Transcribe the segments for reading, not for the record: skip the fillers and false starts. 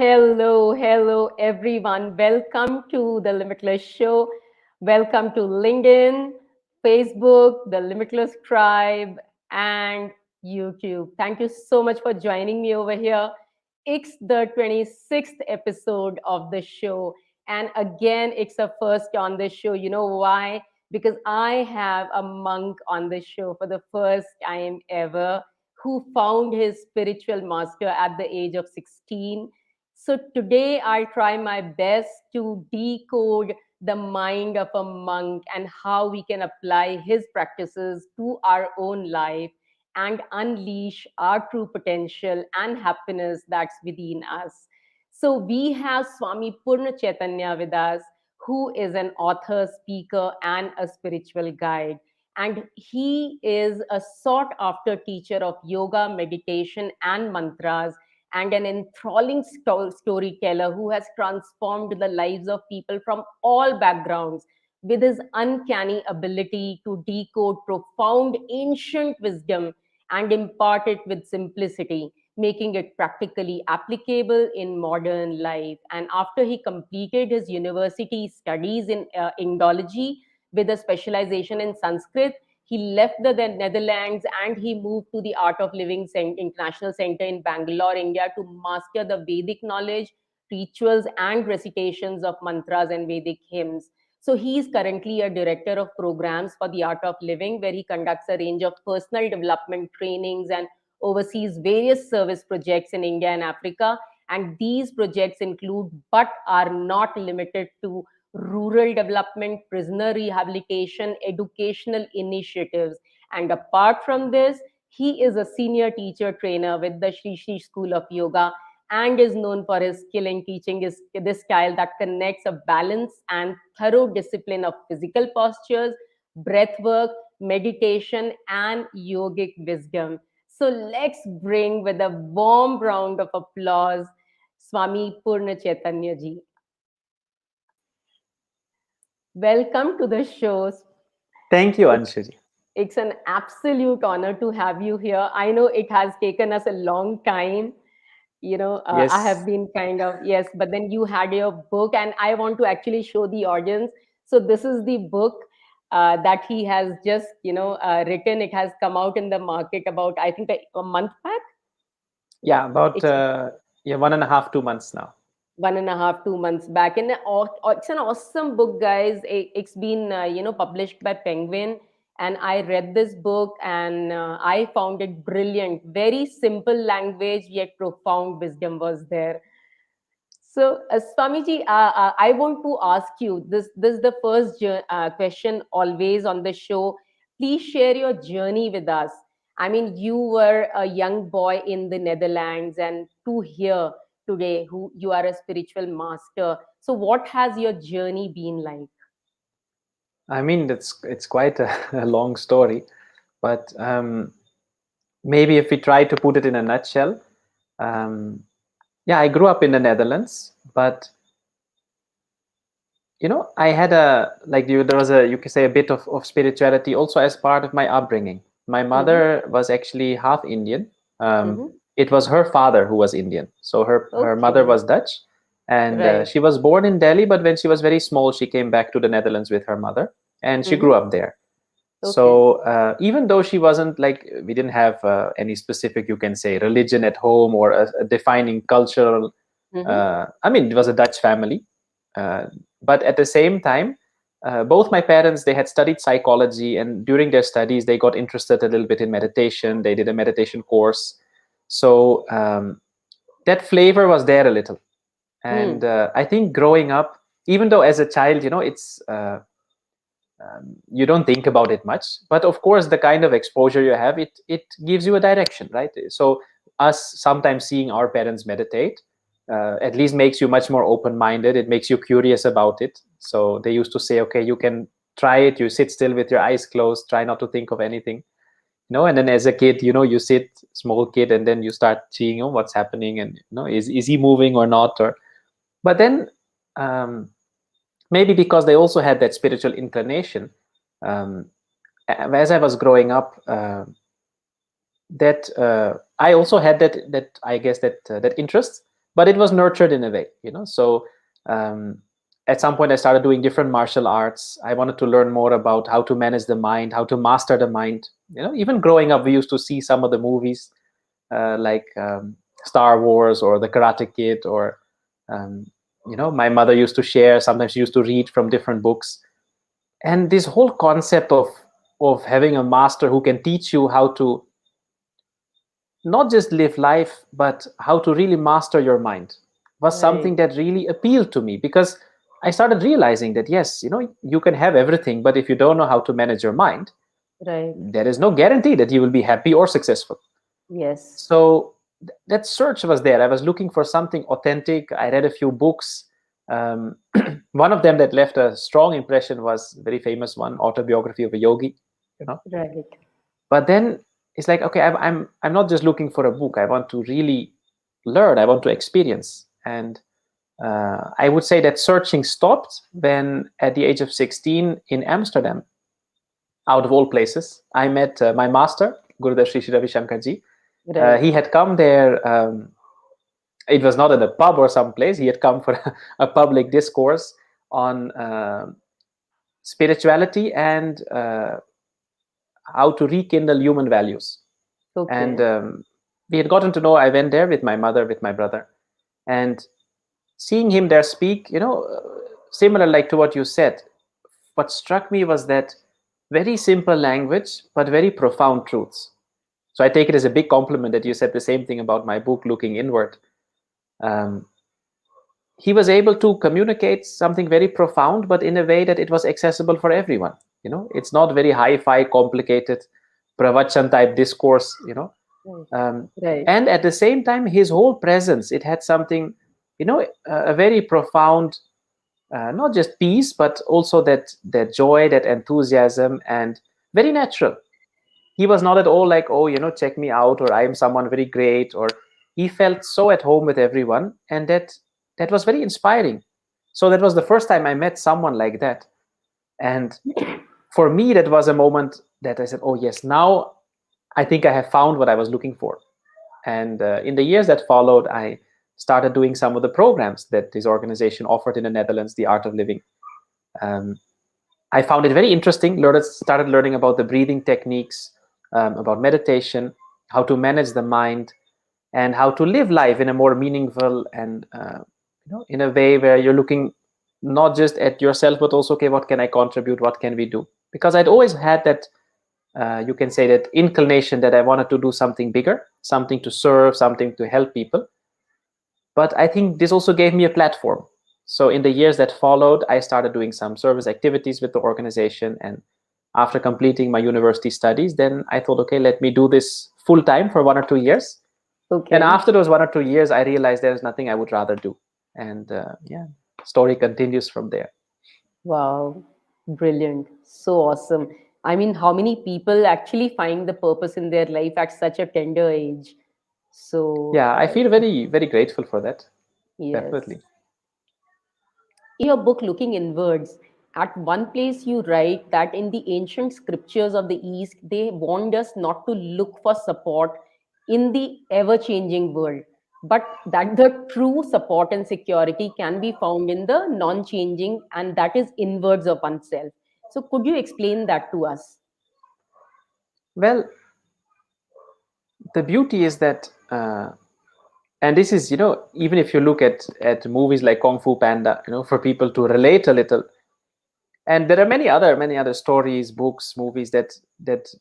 Hello, everyone. Welcome to the Limitless Show. Welcome to LinkedIn, Facebook, the Limitless Tribe, and YouTube. Thank you so much for joining me over here. It's the 26th episode of the show. And again, it's a first on the show. You know why? Because I have a monk on the show for the first time ever who found his spiritual master at the age of 16. So today I'll try my best to decode the mind of a monk and how we can apply his practices to our own life and unleash our true potential and happiness that's within us. So we have Swami Purnachaitanya with us, who is an author, speaker, and a spiritual guide. And he is a sought after teacher of yoga, meditation, and mantras, and an enthralling storyteller who has transformed the lives of people from all backgrounds with his uncanny ability to decode profound ancient wisdom and impart it with simplicity, making it practically applicable in modern life. And after he completed his university studies in Indology with a specialization in Sanskrit, he left the Netherlands and he moved to the Art of Living International Center in Bangalore, India, to master the Vedic knowledge, rituals, and recitations of mantras and Vedic hymns. So he is currently a director of programs for the Art of Living, where he conducts a range of personal development trainings and oversees various service projects in India and Africa. And these projects include, but are not limited to, rural development, prisoner rehabilitation, educational initiatives. And apart from this, he is a senior teacher trainer with the Sri Sri School of Yoga and is known for his skill in teaching this style that connects a balance and thorough discipline of physical postures, breath work, meditation, and yogic wisdom. So let's bring with a warm round of applause Swami Purnachaitanya ji. Welcome to the show. Thank you, It's, Anshu. it's an absolute honor to have you here. I know it has taken us a long time. I have Yes, been kind of, yes, but then you had your book, and I want to actually show the audience. So, this is the book that he has just, written. It has come out in the market about, I think, a month back. yeah, about It's 1.5, 2 months now. 1.5, 2 months back, and it's an awesome book, guys. It's been published by Penguin, and I read this book, and I found it brilliant. Very simple language, yet profound wisdom was there. So, Swamiji, I want to ask you this. This is the first question always on the show. Please share your journey with us. I mean, you were a young boy in the Netherlands, and to here today, who you are a spiritual master. So, what has your journey been like? I mean, it's quite a, a long story, but maybe if we try to put it in a nutshell, um, yeah, I grew up in the Netherlands, but I had there was you could say a bit of spirituality also as part of my upbringing. My Mm-hmm. mother was actually half Indian. Um, Mm-hmm. it was her father who was Indian, so her mother Okay. was Dutch, and Right. she was born in Delhi. But when she was very small, she came back to the Netherlands with her mother, and she grew Mm-hmm. up there. Okay. So even though she wasn't we didn't have any specific, you can say, religion at home or a defining cultural. Mm-hmm. I mean, it was a Dutch family, uh, but at the same time, both my parents, they had studied psychology, and during their studies they got interested a little bit in meditation. They did a meditation course, so that flavor was there a little. And Mm. I think growing up, even though as a child, it's you don't think about it much, but of course the kind of exposure you have, it gives you a direction, right? So us sometimes seeing our parents meditate at least makes you much more open-minded. It makes you curious about it. So they used to say, okay, you can try it. You sit still with your eyes closed, try not to think of anything, and then as a kid, you sit, small kid, and then you start seeing, what's happening, and is he moving or not, or but then um, maybe because they also had that spiritual inclination, um, as I was growing up, that I also had that I guess that interest. but it was nurtured in a way, so um, at some point I started doing different martial arts. I wanted to learn more about how to manage the mind, how to master the mind. Even growing up, we used to see some of the movies, like Star Wars or the Karate Kid, or um, my mother used to share, sometimes she used to read from different books. And this whole concept of having a master who can teach you how to not just live life, but how to really master your mind, was Right, something that really appealed to me, because I started realizing that, yes, you can have everything, but if you don't know how to manage your mind, right. there is no guarantee that you will be happy or successful. Yes. So that search was there. I was looking for something authentic. I read a few books. Um, One of them that left a strong impression was a very famous one, Autobiography of a Yogi. You know, Right. but then it's like, okay, I'm not just looking for a book. I want to really learn. I want to experience. And I would say that searching stopped when, at the age of 16 in Amsterdam, out of all places, I met my master, Gurudev Sri Sri Ravi Shankar ji. Right. He had come there. It was not in a pub or some place. He had come for a public discourse on spirituality and how to rekindle human values. And Okay. we had gotten to know. I went there with my mother, with my brother, and seeing him there speak, similar like to what you said. What struck me was that very simple language, but very profound truths. So I take it as a big compliment that you said the same thing about my book, Looking Inward. Um, he was able to communicate something very profound, but in a way that it was accessible for everyone. It's not very hi-fi, complicated, pravachan type discourse. Right. Um, Right. and at the same time, his whole presence, it had something, a very profound, not just peace, but also that joy, that enthusiasm, and very natural. He was not at all like, oh, check me out, or I am someone very great, or he felt so at home with everyone, and that was very inspiring. So that was the first time I met someone like that. And for me, that was a moment that I said, oh yes, now I think I have found what I was looking for. And in the years that followed, I started doing some of the programs that this organization offered in the Netherlands, The Art of Living. um, I found it very interesting. Started learning about the breathing techniques, about meditation, how to manage the mind, and how to live life in a more meaningful and in a way where you're looking not just at yourself, but also, okay, what can I contribute? What can we do? Because I'd always had that, you can say, that inclination that I wanted to do something bigger, something to serve, something to help people. But I think this also gave me a platform. So in the years that followed, I started doing some service activities with the organization. And after completing my university studies, then I thought, okay, let me do this full time for 1 or 2 years. And Okay. after those 1 or 2 years, I realized there's nothing I would rather do. And yeah, story continues from there. Wow. Brilliant. So awesome. I mean, how many people actually find the purpose in their life at such a tender age? So, Yeah, I feel very, very grateful for that. yes. Definitely. In your book, Looking Inwards, at one place you write that in the ancient scriptures of the East, they warned us not to look for support in the ever changing world, but that the true support and security can be found in the non changing, and that is inwards of oneself. So, could you explain that to us? Well, the beauty is that, and this is, even if you look at movies like Kung Fu Panda, for people to relate a little. And there are many other stories, books, movies that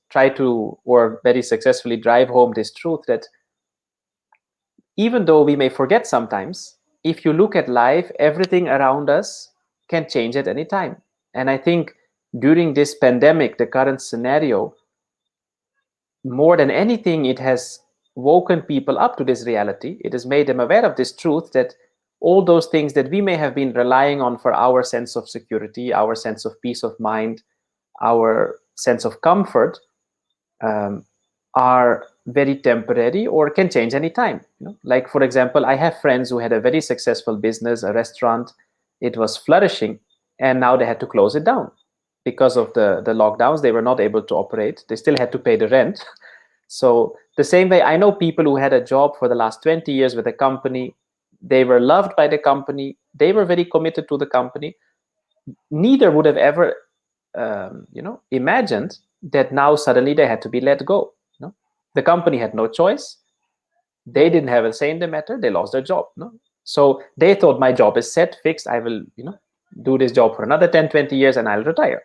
try to, or very successfully drive home this truth, that even though we may forget sometimes, if you look at life, everything around us can change at any time. And I think during this pandemic, the current scenario, more than anything, it has woken people up to this reality. It has made them aware of this truth, that all those things that we may have been relying on for our sense of security, our sense of peace of mind, our sense of comfort, um, are very temporary or can change anytime. Like, for example, I have friends who had a very successful business, a restaurant. It was flourishing, and now they had to close it down because of the lockdowns. They were not able to operate. They still had to pay the rent. So the same way, I know people who had a job for the last 20 years with a company. they were loved by the company, they were very committed to the company. Neither would have ever imagined that now suddenly they had to be let go. The company had no choice. They didn't have a say in the matter. They lost their job. So they thought, my job is set, fixed. I will do this job for another 10-20 years and I'll retire.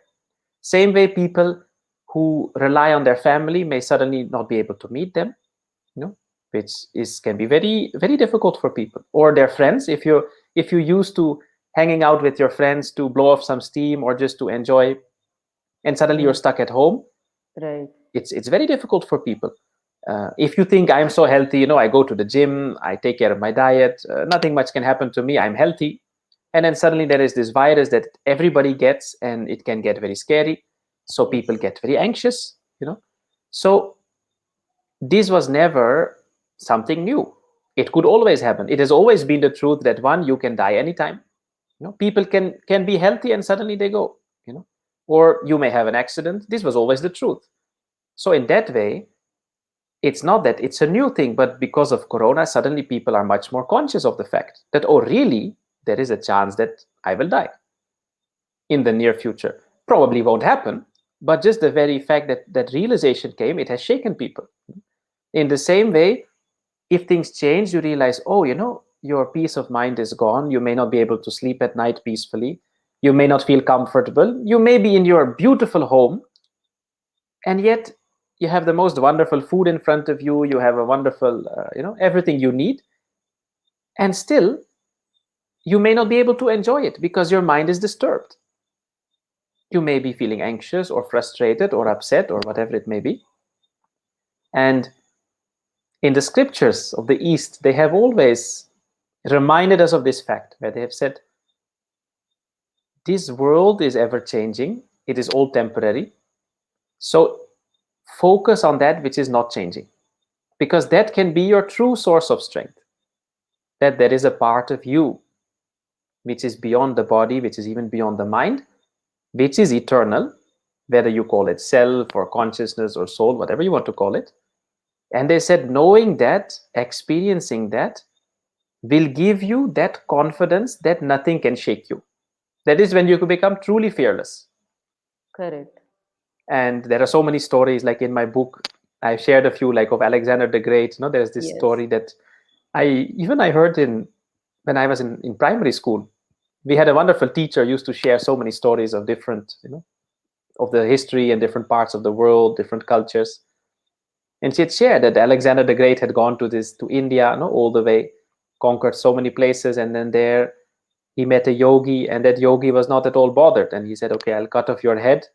Same way, people who rely on their family may suddenly not be able to meet them, which can be very, very difficult for people. Or their friends, if you used to hanging out with your friends to blow off some steam or just to enjoy, and suddenly you're stuck at home, right? It's very difficult for people. If you think, I'm so healthy, I go to the gym, I take care of my diet, nothing much can happen to me, I'm healthy. And then suddenly there is this virus that everybody gets, and it can get very scary. So people get very anxious. So this was never something new. It could always happen. It has always been the truth that, one, you can die anytime. People can be healthy and suddenly they go. Or you may have an accident. This was always the truth. So in that way, it's not that it's a new thing, but because of Corona, suddenly people are much more conscious of the fact that, oh, really, there is a chance that I will die in the near future. Probably won't happen, but just the very fact that that realization came, it has shaken people. In the same way, if things change, you realize, oh, your peace of mind is gone. You may not be able to sleep at night peacefully. You may not feel comfortable. You may be in your beautiful home, and yet you have the most wonderful food in front of you. You have a wonderful, everything you need. And still, you may not be able to enjoy it because your mind is disturbed. You may be feeling anxious or frustrated or upset or whatever it may be. And in the scriptures of the East, they have always reminded us of this fact, where they have said, this world is ever changing. It is all temporary. So focus on that which is not changing, because that can be your true source of strength. That there is a part of you which is beyond the body, which is even beyond the mind, which is eternal, whether you call it self or consciousness or soul, whatever you want to call it. And they said, knowing that, experiencing that, will give you that confidence that nothing can shake you. That is when you could become truly fearless. Correct. And there are so many stories, like in my book, I shared a few, like of Alexander the Great. There's this story that I heard when I was in primary school. We had a wonderful teacher who used to share so many stories of different, of the history and different parts of the world, different cultures. And she had shared that Alexander the Great had gone to India, all the way, conquered so many places, and then there he met a yogi, and that yogi was not at all bothered. And he said, okay, I'll cut off your head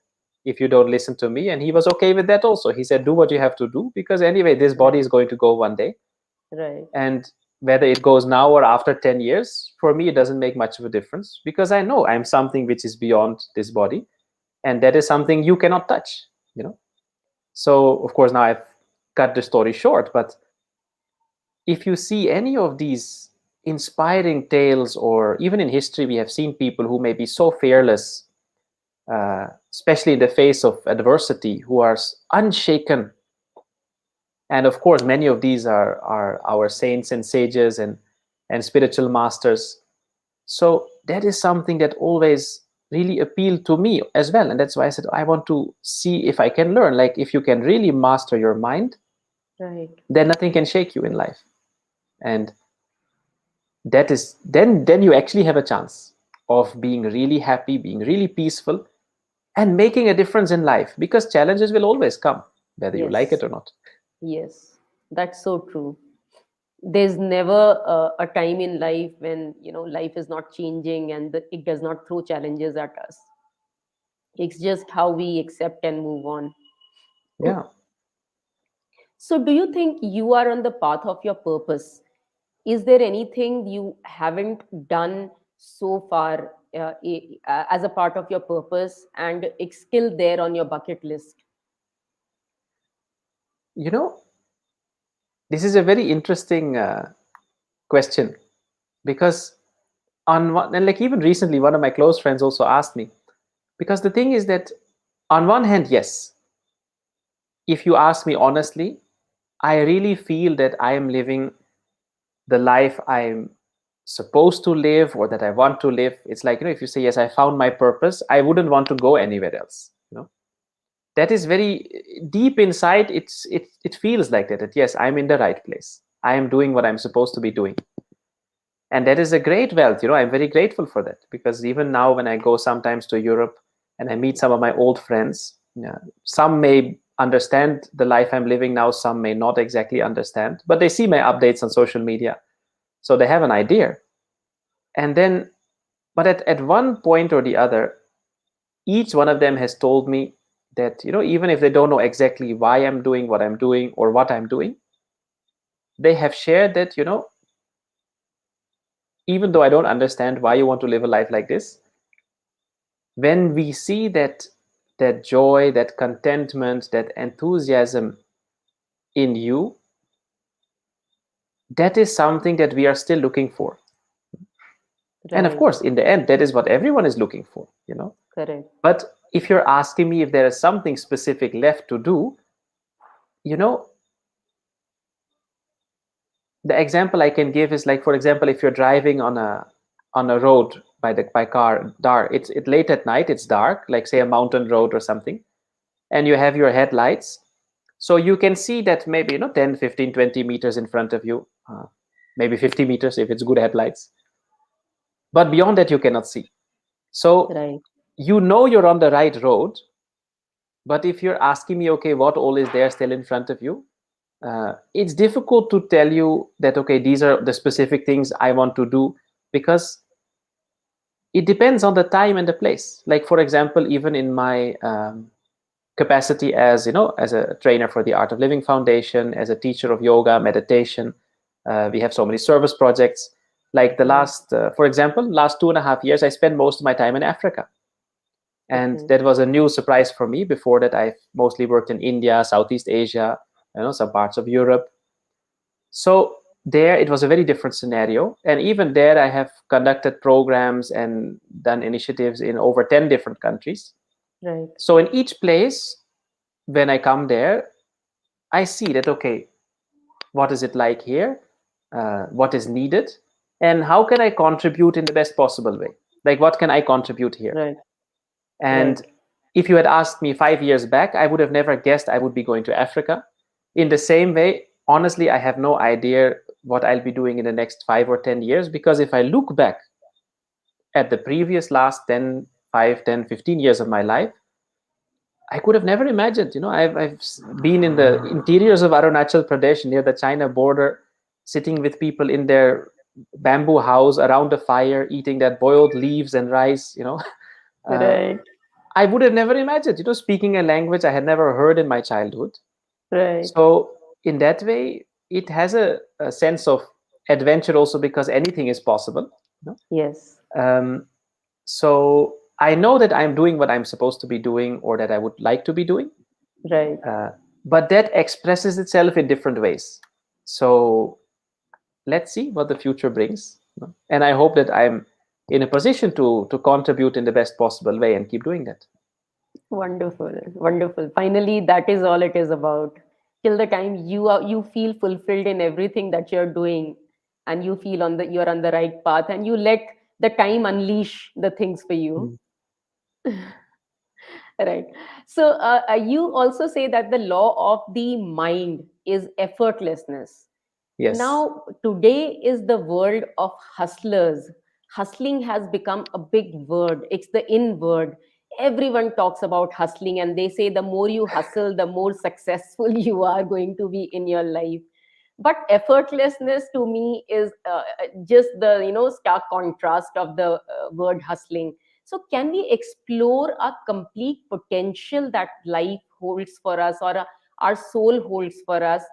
if you don't listen to me. And he was okay with that also. He said, do what you have to do, because anyway, this body is going to go one day. Right. And whether it goes now or after 10 years, for me, it doesn't make much of a difference, because I know I'm something which is beyond this body. And that is something you cannot touch, So, of course, now I've cut the story short, but if you see any of these inspiring tales, or even in history, we have seen people who may be so fearless, especially in the face of adversity, who are unshaken. And of course, many of these are our saints and sages and spiritual masters. So that is something that always really appealed to me as well. And that's why I said, I want to see if I can learn. Like, if you can really master your mind, right, then nothing can shake you in life. And that is, then you actually have a chance of being really happy, being really peaceful, and making a difference in life, because challenges will always come, whether you like it or not. Yes, that's so true. There's never a time in life when life is not changing and it does not throw challenges at us. It's just how we accept and move on. Yeah. So, do you think you are on the path of your purpose? Is there anything you haven't done so far as a part of your purpose, and it's still there on your bucket list? This is a very interesting question, because on one, and like even recently, one of my close friends also asked me, because the thing is that on one hand, yes, if you ask me honestly, I really feel that I am living the life I'm supposed to live or that I want to live. It's like, if you say, yes, I found my purpose, I wouldn't want to go anywhere else. That is very deep inside. It feels like that yes, I'm in the right place. I am doing what I'm supposed to be doing. And that is a great wealth. I'm very grateful for that, because even now when I go sometimes to Europe and I meet some of my old friends, some may understand the life I'm living now, some may not exactly understand, but they see my updates on social media, so they have an idea. And then, but at one point or the other, each one of them has told me that, even if they don't know exactly why I'm doing what I'm doing or what I'm doing, they have shared that, even though I don't understand why you want to live a life like this, when we see that joy, that contentment, that enthusiasm in you, that is something that we are still looking for. And of Right. course, in the end, that is what everyone is looking for. Correct. But if you're asking me if there is something specific left to do, you know the example I can give is, like, for example, if you're driving on a road by car, dark, it's late at night, it's dark, like say a mountain road or something, and you have your headlights, so you can see that maybe 10, 15, 20 meters in front of you, maybe 50 meters if it's good headlights, but beyond that you cannot see. So Right. you're on the right road, but if you're asking me, okay, what all is there still in front of you, it's difficult to tell you that, okay, these are the specific things I want to do, because it depends on the time and the place. Like, for example, even in my capacity as as a trainer for the Art of Living Foundation, as a teacher of yoga, meditation, we have so many service projects. Like the Right. last, for example, last 2.5 years, I spent most of my time in Africa. And Okay. that was a new surprise for me. Before that, I mostly worked in India, Southeast Asia, some parts of Europe. So there it was a very different scenario. And even there, I have conducted programs and done initiatives in over 10 different countries. Right. So in each place, when I come there, I see that, okay, what is it like here? What is needed? And how can I contribute in the best possible way? Like, what can I contribute here? Right. And Right. if you had asked me 5 years back, I would have never guessed I would be going to Africa. In the same way, honestly, I have no idea what I'll be doing in the next 5 or 10 years, because if I look back at the previous last 10, 5, 10, 15 years of my life, I could have never imagined. I've been in the interiors of Arunachal Pradesh near the China border, sitting with people in their bamboo house around a fire, eating that boiled leaves and rice. uh, Right. I would have never imagined, speaking a language I had never heard in my childhood. Right. So in that way, it has a sense of adventure also, because anything is possible. You Yes. Um, so I know that I'm doing what I'm supposed to be doing, or that I would like to be doing, Right. uh, but that expresses itself in different ways. So let's see what the future brings, and I hope that I'm in a position to contribute in the best possible way and keep doing that. Wonderful. Wonderful. Finally, that is all it is about. Till the time you feel fulfilled in everything that you're doing, and you feel you're on the right path, and you let the time unleash the things for you. Mm. Right. So you also say that the law of the mind is effortlessness. Yes. Now, today is the world of hustlers. Hustling has become a big word. It's the in word. Everyone talks about hustling, and they say the more you hustle, the more successful you are going to be in your life. But effortlessness to me is just the stark contrast of the word hustling. So, can we explore a complete potential that life holds for us, or our soul holds for us,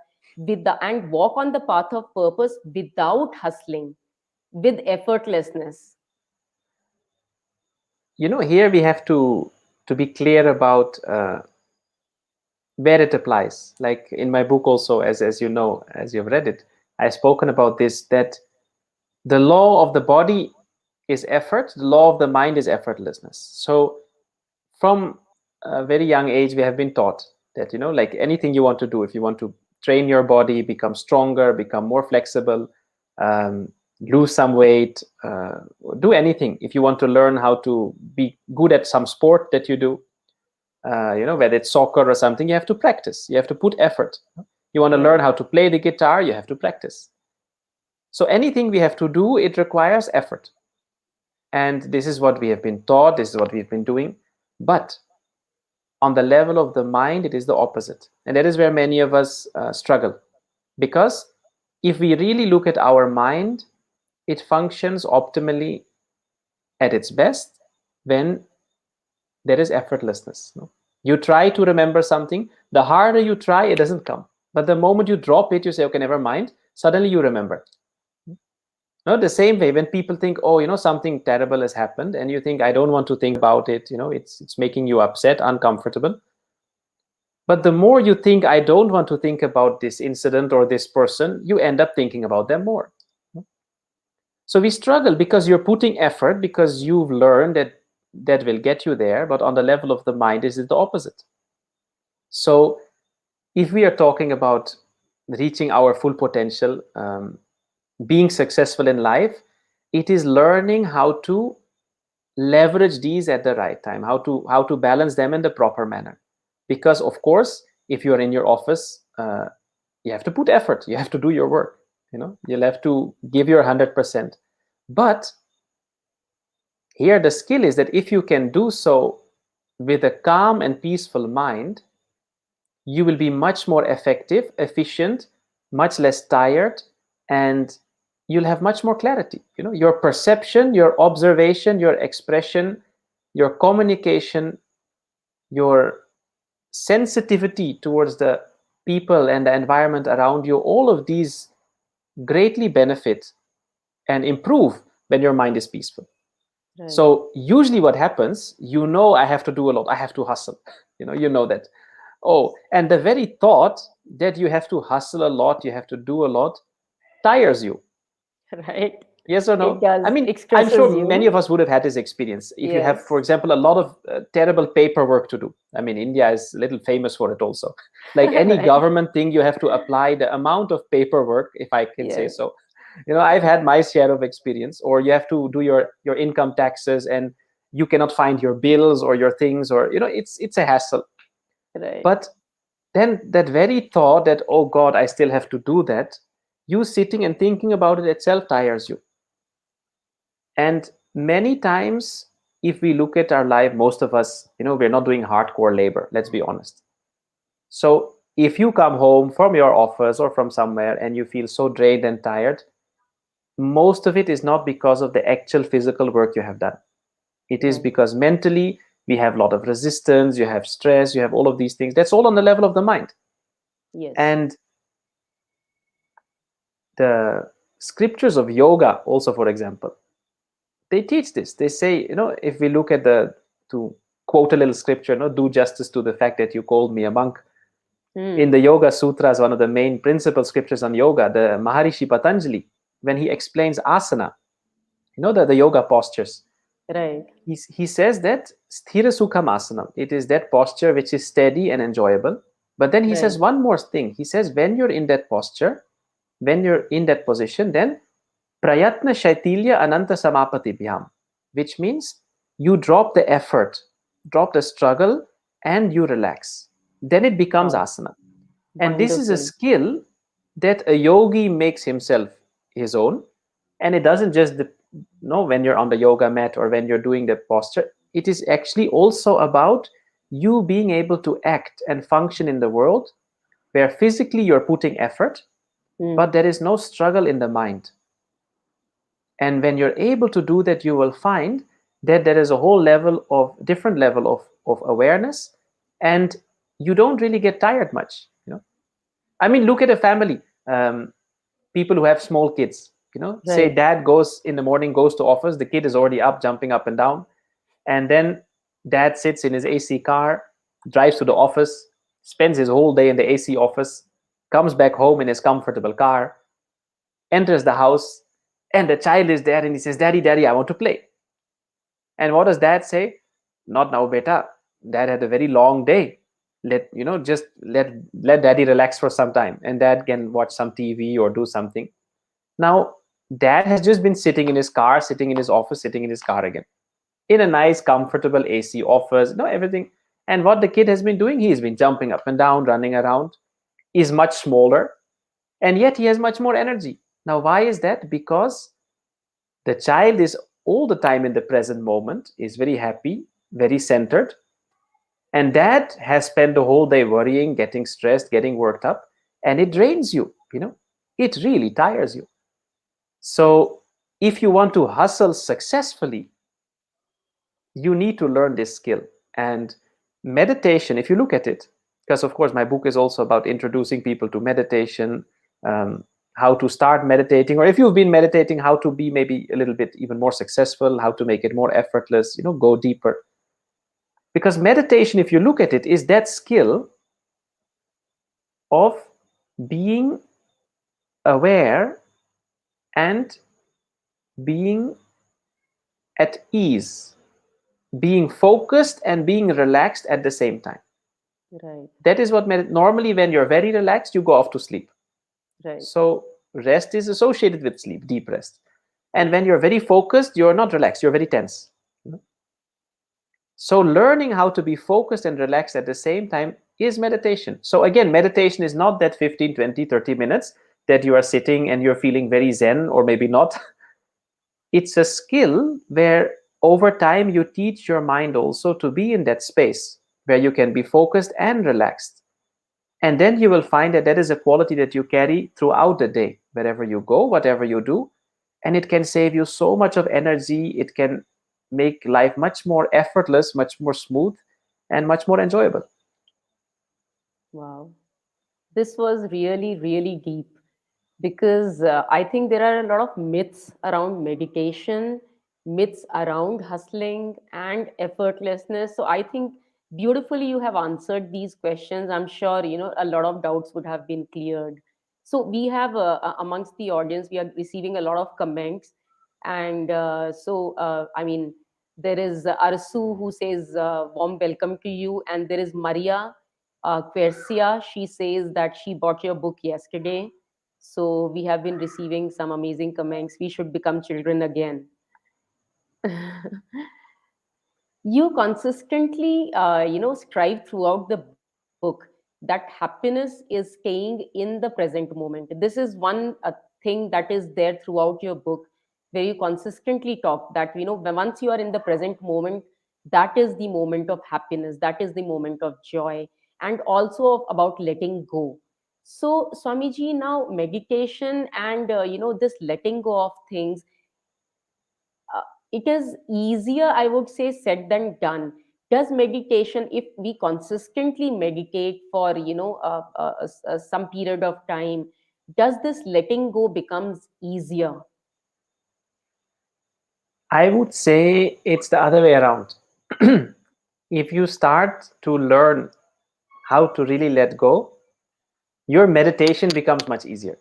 and walk on the path of purpose without hustling, with effortlessness? Here we have to be clear about where it applies. Like in my book also, as you know, as you've read it, I've spoken about this, that the law of the body is effort, the law of the mind is effortlessness. So from a very young age, we have been taught that, like anything you want to do, if you want to train your body, become stronger, become more flexible, lose some weight, do anything. If you want to learn how to be good at some sport that you do, whether it's soccer or something, you have to practice. You have to put effort. You want to learn Right. how to play the guitar, you have to practice. So anything we have to do, it requires effort. And this is what we have been taught, this is what we've been doing. But on the level of the mind, it is the opposite. And that is where many of us struggle. Because if we really look at our mind, it functions optimally at its best when there is effortlessness. No? You try to remember something, the harder you try, it doesn't come. But the moment you drop it, you say, okay, never mind, suddenly you remember. No, the same way when people think, oh, something terrible has happened, and you think, I don't want to think about it, it's making you upset, uncomfortable. But the more you think, I don't want to think about this incident or this person, you end up thinking about them more. So we struggle because you're putting effort, because you've learned that that will get you there, but on the level of the mind, is it the opposite? So if we are talking about reaching our full potential, being successful in life, it is learning how to leverage these at the right time, how to balance them in the proper manner. Because of course, if you're in your office, you have to put effort, you have to do your work, you'll have to give your 100%. But here the skill is that if you can do so with a calm and peaceful mind, you will be much more effective, efficient, much less tired, and you'll have much more clarity. Your perception, your observation, your expression, your communication, your sensitivity towards the people and the environment around you, all of these greatly benefit and improve when your mind is peaceful. Right. So usually what happens, I have to do a lot, I have to hustle, that. Oh, and the very thought that you have to hustle a lot, you have to do a lot, tires you. Right. Yes or It no? I does. mean, It I'm sure stresses many you. of us would have had this experience. If you have, Yes. for example, a lot of terrible paperwork to do. I mean, India is a little famous for it also. Like any Right. government thing, you have to apply the amount of paperwork, if I can say Yes. so. I've had my share of experience. Or you have to do your income taxes, and you cannot find your bills or your things, or it's a hassle. Right. But then that very thought that, oh God, I still have to do that, you sitting and thinking about it itself tires you. And many times, if we look at our life, most of us, we're not doing hardcore labor, let's be honest. So if you come home from your office or from somewhere and you feel so drained and tired, most of it is not because of the actual physical work you have done. It is Right. because mentally we have a lot of resistance, you have stress, you have all of these things. That's all on the level of the mind. Yes. And the scriptures of yoga also, for example, they teach this. They say, if we look at to quote a little scripture, do justice to the fact that you called me a monk. In Hmm. the Yoga Sutras, one of the main principal scriptures on yoga, the Maharishi Patanjali, when he explains asana, the yoga postures, Right. he says that sthira sukham asana, it is that posture which is steady and enjoyable. But then he Right. says one more thing. He says, when you're in that posture, when you're in that position, then prayatna shaitilya ananta samapatibhyam, which means you drop the effort, drop the struggle, and you relax. Then it becomes Wow. asana. And this is a Wonderful. skill that a yogi makes himself his own. And it doesn't just when you're on the yoga mat or when you're doing the posture. It is actually also about you being able to act and function in the world where physically you're putting effort, Hmm. but there is no struggle in the mind. And when you're able to do that, you will find that there is a whole different level of awareness, and you don't really get tired much. I mean, look at a family, people who have small kids. Say Right. dad goes in the morning, goes to office, the kid is already up, jumping up and down, and then dad sits in his AC car, drives to the office, spends his whole day in the AC office, comes back home in his comfortable car, enters the house, and the child is there, and he says, "Daddy, daddy, I want to play." And what does dad say? "Not now, beta. Dad had a very long day. Just let daddy relax for some time, and dad can watch some TV or do something." Now, Dad has just been sitting in his car, sitting in his office, sitting in his car again, in a nice, comfortable AC office, everything. And what the kid has been doing, he's been jumping up and down, running around. He's much smaller, and yet he has much more energy. Now, why is that? Because the child is all the time in the present moment, is very happy, very centered. And dad has spent the whole day worrying, getting stressed, getting worked up, and it drains you, it really tires you. So if you want to hustle successfully, you need to learn this skill. And meditation, if you look at it, because of course my book is also about introducing people to meditation, how to start meditating, or if you've been meditating, how to be maybe a little bit even more successful, how to make it more effortless, go deeper. Because meditation, if you look at it, is that skill of being aware and being at ease, being focused and being relaxed at the same time. Right. That is what normally when you're very relaxed, you go off to sleep. Right. So rest is associated with sleep, deep rest. And when you're very focused, you're not relaxed, you're very tense. So learning how to be focused and relaxed at the same time is meditation. So again, meditation is not that 15, 20, 30 minutes that you are sitting and you're feeling very zen, or maybe not. It's a skill where over time you teach your mind also to be in that space where you can be focused and relaxed. And then you will find that that is a quality that you carry throughout the day, wherever you go, whatever you do. And it can save you so much of energy. It can make life much more effortless, much more smooth, and much more enjoyable. Wow. This was really, really deep, because I think there are a lot of myths around meditation, myths around hustling and effortlessness. So I think beautifully you have answered these questions. I'm sure, a lot of doubts would have been cleared. So we have, amongst the audience, we are receiving a lot of comments. And I mean, there is Arsu who says, warm welcome to you. And there is Maria Quercia. She says that she bought your book yesterday. So we have been receiving some amazing comments. We should become children again. You consistently, strive throughout the book that happiness is staying in the present moment. This is one thing that is there throughout your book, where you consistently talk that, once you are in the present moment, that is the moment of happiness, that is the moment of joy, and also about letting go. So, Swamiji, now meditation and, this letting go of things, uh, it is easier, I would say, said than done. Does meditation, if we consistently meditate for, some period of time, does this letting go becomes easier? I would say it's the other way around. If you start to learn how to really let go, your meditation becomes much easier.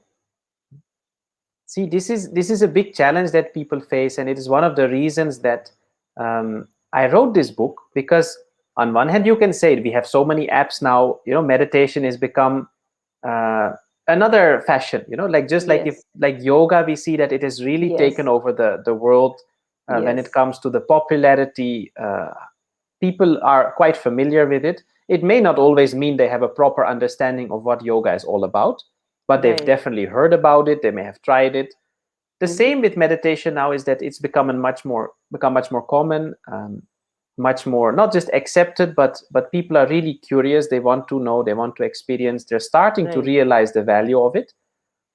See, this is a big challenge that people face, and it is one of the reasons that I wrote this book. Because on one hand, you can say we have so many apps now. Meditation has become uh, another fashion. Like just like if Yes. like yoga, we see that it has really taken Yes. over the world when it Yes. comes to the popularity. People are quite familiar with it. It may not always mean they have a proper understanding of what yoga is all about, but they've Right. definitely heard about it. They may have tried it. The Hmm. same with meditation now is that it's become much more common, much more not just accepted, but people are really curious. They want to know, they want to experience. They're starting to Right. realize the value of it.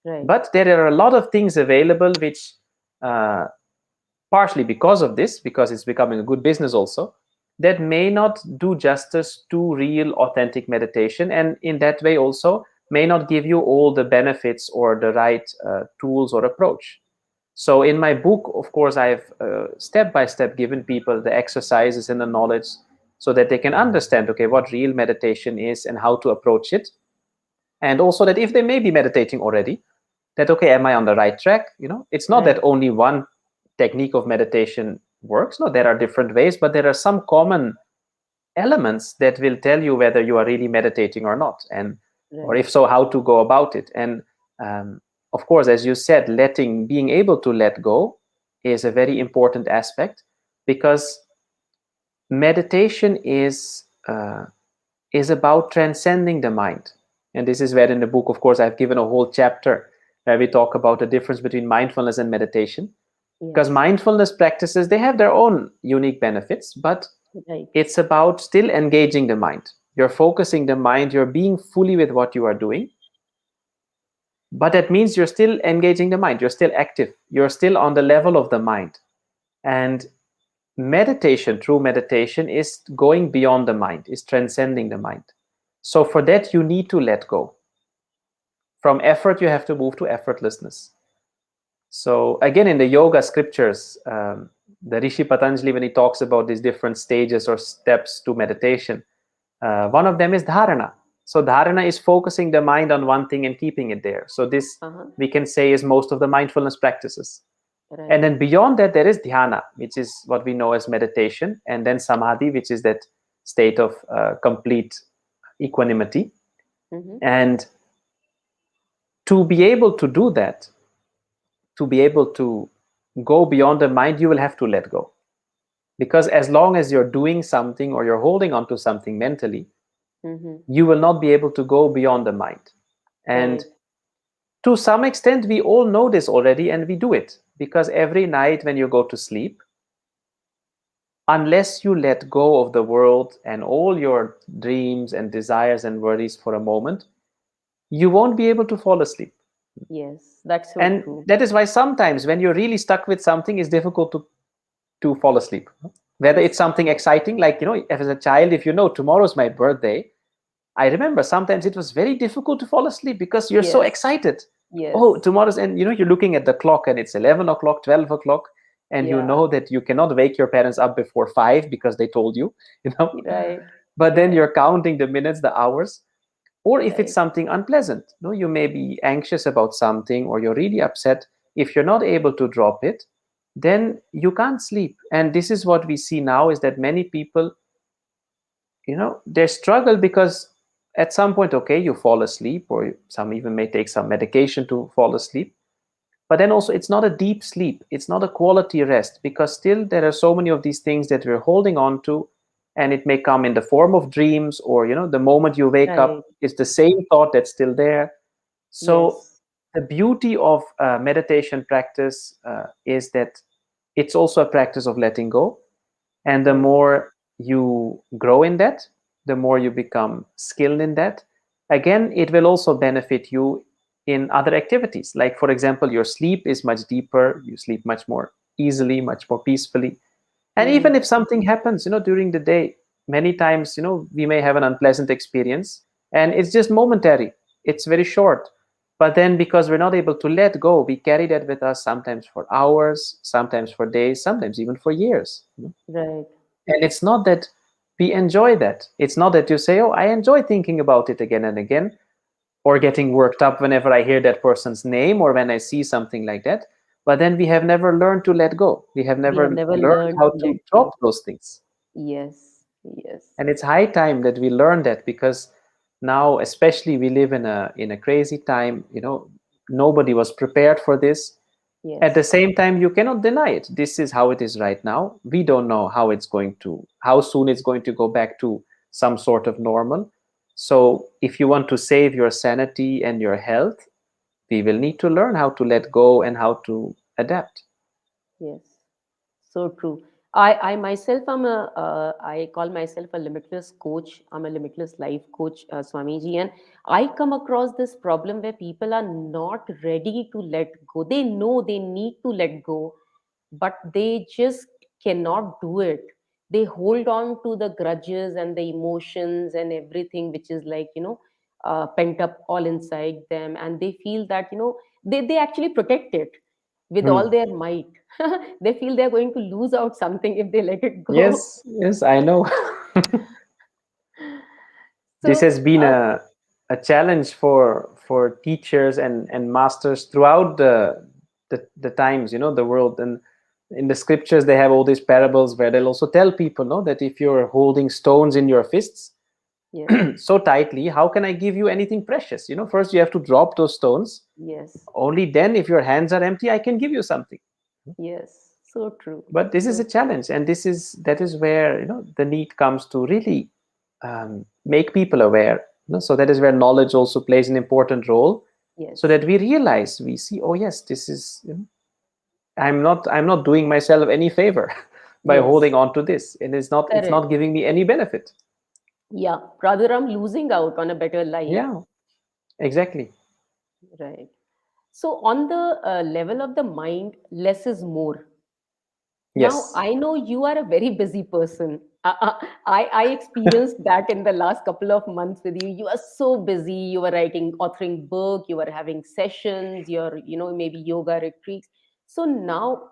Right. But there are a lot of things available which, uh, partially because of this, because it's becoming a good business also, that may not do justice to real authentic meditation, and in that way also may not give you all the benefits or the right tools or approach. So in my book, of course, I've step by step given people the exercises and the knowledge so that they can understand, okay, what real meditation is and how to approach it. And also that if they may be meditating already, that, okay, am I on the right track? It's not that Right. only one technique of meditation works. No, there are different ways, but there are some common elements that will tell you whether you are really meditating or not, and or Right. if so, how to go about it. And um, of course, as you said, being able to let go is a very important aspect, because meditation is about transcending the mind. And this is where in the book, of course, I've given a whole chapter where we talk about the difference between mindfulness and meditation. Because Yes. mindfulness practices, they have their own unique benefits, but Right. it's about still engaging the mind. You're focusing the mind, you're being fully with what you are doing, but that means you're still engaging the mind, you're still active, you're still on the level of the mind. And meditation, true meditation, is going beyond the mind, is transcending the mind. So for that, you need to let go. From effort, you have to move to effortlessness. So again, in the yoga scriptures, the Rishi Patanjali, when he talks about these different stages or steps to meditation, one of them is dharana. So dharana is focusing the mind on one thing and keeping it there. So this, Uh-huh. we can say, is most of the mindfulness practices. And Right. then beyond that, there is dhyana, which is what we know as meditation, and then samadhi, which is that state of complete equanimity. Mm-hmm. And to be able to do that, to be able to go beyond the mind, you will have to let go. Because as long as you're doing something or you're holding on to something mentally, Mm-hmm. you will not be able to go beyond the mind. And Right. to some extent, we all know this already, and we do it. Because every night when you go to sleep, unless you let go of the world and all your dreams and desires and worries for a moment, you won't be able to fall asleep. Yes. That's so And true. that is why sometimes when you're really stuck with something, it's difficult to fall asleep. Whether it's Yes. something exciting, like, as a child, if you know tomorrow's my birthday, I remember sometimes it was very difficult to fall asleep because you're so Yes. excited. Oh, Yes. tomorrow's, and you're looking at the clock and it's 11 o'clock, 12 o'clock, and you Yeah. know that you cannot wake your parents up before 5 because they told you, you know. Right. But then Right. you're counting the minutes, the hours. Or if it's Right. something unpleasant, you may be anxious about something or you're really upset. If you're not able to drop it, then you can't sleep. And this is what we see now, is that many people, they struggle because at some point, okay, you fall asleep, or some even may take some medication to fall asleep. But then also, it's not a deep sleep, it's not a quality rest, because still there are so many of these things that we're holding on to, and it may come in the form of dreams, or the moment you wake Right. up, it's the same thought that's still there. So Yes. the beauty of meditation practice is that it's also a practice of letting go. And the Right. more you grow in that, the more you become skilled in that, again, it will also benefit you in other activities. Like, for example, your sleep is much deeper, you sleep much more easily, much more peacefully. And even Mm-hmm. if something happens, during the day, many times, we may have an unpleasant experience, and it's just momentary, it's very short. But then, because we're not able to let go, we carry that with us, sometimes for hours, sometimes for days, sometimes even for years. Right. And it's not that we enjoy that. It's not that you say, oh, I enjoy thinking about it again and again, or getting worked up whenever I hear that person's name or when I see something like that. But then we have never learned to let go. We have We have never never learned learned how to to let drop go. those things. Yes. Yes. And it's high time that we learn that, because now, especially, we live in a crazy time. Nobody was prepared for this. At the Yes. same time, you cannot deny it. This is how it is right now. We don't know how soon it's going to go back to some sort of normal. So if you want to save your sanity and your health, we will need to learn how to let go and how to adapt. Yes. So true. I myself am I call myself a limitless coach. I'm a limitless life coach, Swamiji, and I come across this problem where people are not ready to let go. They know they need to let go, but they just cannot do it. They hold on to the grudges and the emotions and everything, which is like, pent up all inside them, and they feel that, they actually protect it with Hmm. all their might. They feel they're going to lose out something if they let it go. Yes, yes, I know. This So, has been a challenge for teachers and masters throughout the times, the world. And in the scriptures, they have all these parables where they'll also tell people, no, that if you're holding stones in your fists, Yes. so tightly, how can I give you anything precious? First you have to drop those stones. Yes. Only then, if your hands are empty, I can give you something. Yes. So true. But this is So a challenge, and that is where the need comes to really make people aware. So that is where knowledge also plays an important role, so yes. that we realize, we see, oh yes, this is, I'm not doing myself any favor by Yes. holding on to this, and it's not Correct. giving me any benefit. Yeah. Rather, I'm losing out on a better life. Yeah, exactly. Right. So, on the level of the mind, less is more. Now, Yes. I know you are a very busy person. I experienced that in the last couple of months with you. You are so busy. You were writing, authoring book. You were having sessions. You're, maybe yoga retreats. So now,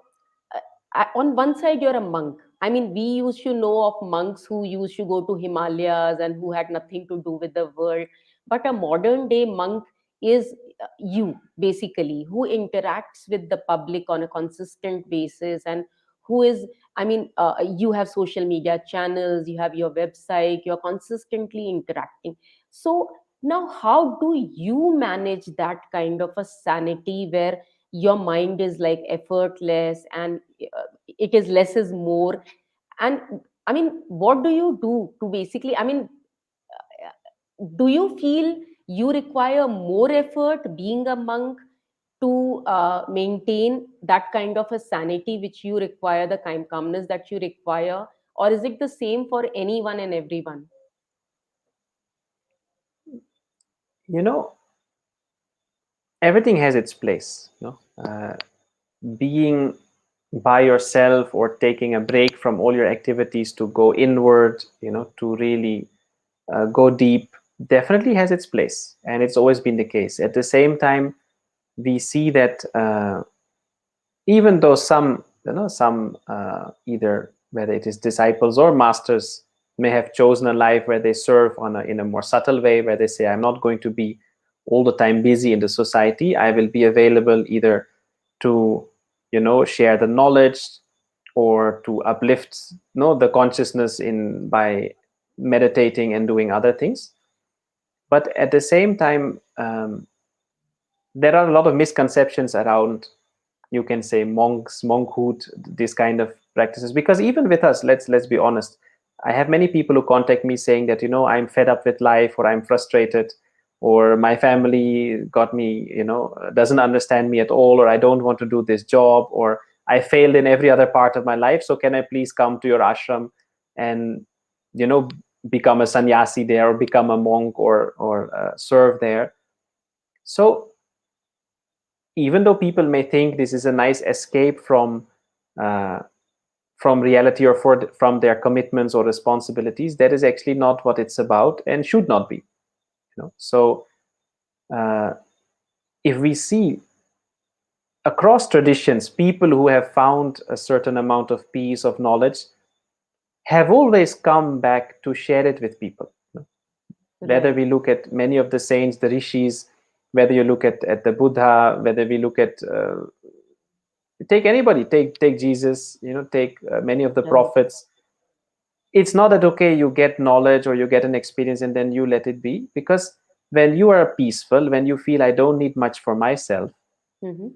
on one side, you're a monk. I mean, we used to know of monks who used to go to Himalayas and who had nothing to do with the world. But a modern day monk is you, basically, who interacts with the public on a consistent basis, and who is, I mean, you have social media channels, you have your website, you're consistently interacting. So now, how do you manage that kind of a sanity where your mind is like effortless, and it is less is more? And I mean, what do you do to basically, I mean, do you feel you require more effort being a monk to maintain that kind of a sanity which you require, the kind calmness that you require, or is it the same for anyone and everyone? you know Everything has its place. Being by yourself, or taking a break from all your activities to go inward, to really go deep, definitely has its place, and it's always been the case. At the same time, we see that even though some either whether it is disciples or masters may have chosen a life where they serve in a more subtle way, where they say, I'm not going to be all the time busy in the society. I will be available either to share the knowledge, or to uplift the consciousness in by meditating and doing other things. But at the same time, there are a lot of misconceptions around, you can say, monkhood, this kind of practices. Because even with us, let's be honest, I have many people who contact me saying that, I'm fed up with life, or I'm frustrated, or my family got me, doesn't understand me at all, or I don't want to do this job, or I failed in every other part of my life, so can I please come to your ashram and you know become a sannyasi there, or become a monk, or serve there. So even though people may think this is a nice escape uh, from reality, or from their commitments or responsibilities, that is actually not what it's about, and should not be. So uh, if we see across traditions, people who have found a certain amount of peace, of knowledge, have always come back to share it with people. Whether Right. we look at many of the saints, the rishis, whether you look at the Buddha, whether we look at take anybody, take Jesus, take many of the Right. prophets. It's not that, okay, you get knowledge or you get an experience and then you let it be. Because when you are peaceful, when you feel I don't need much for myself, Hmm.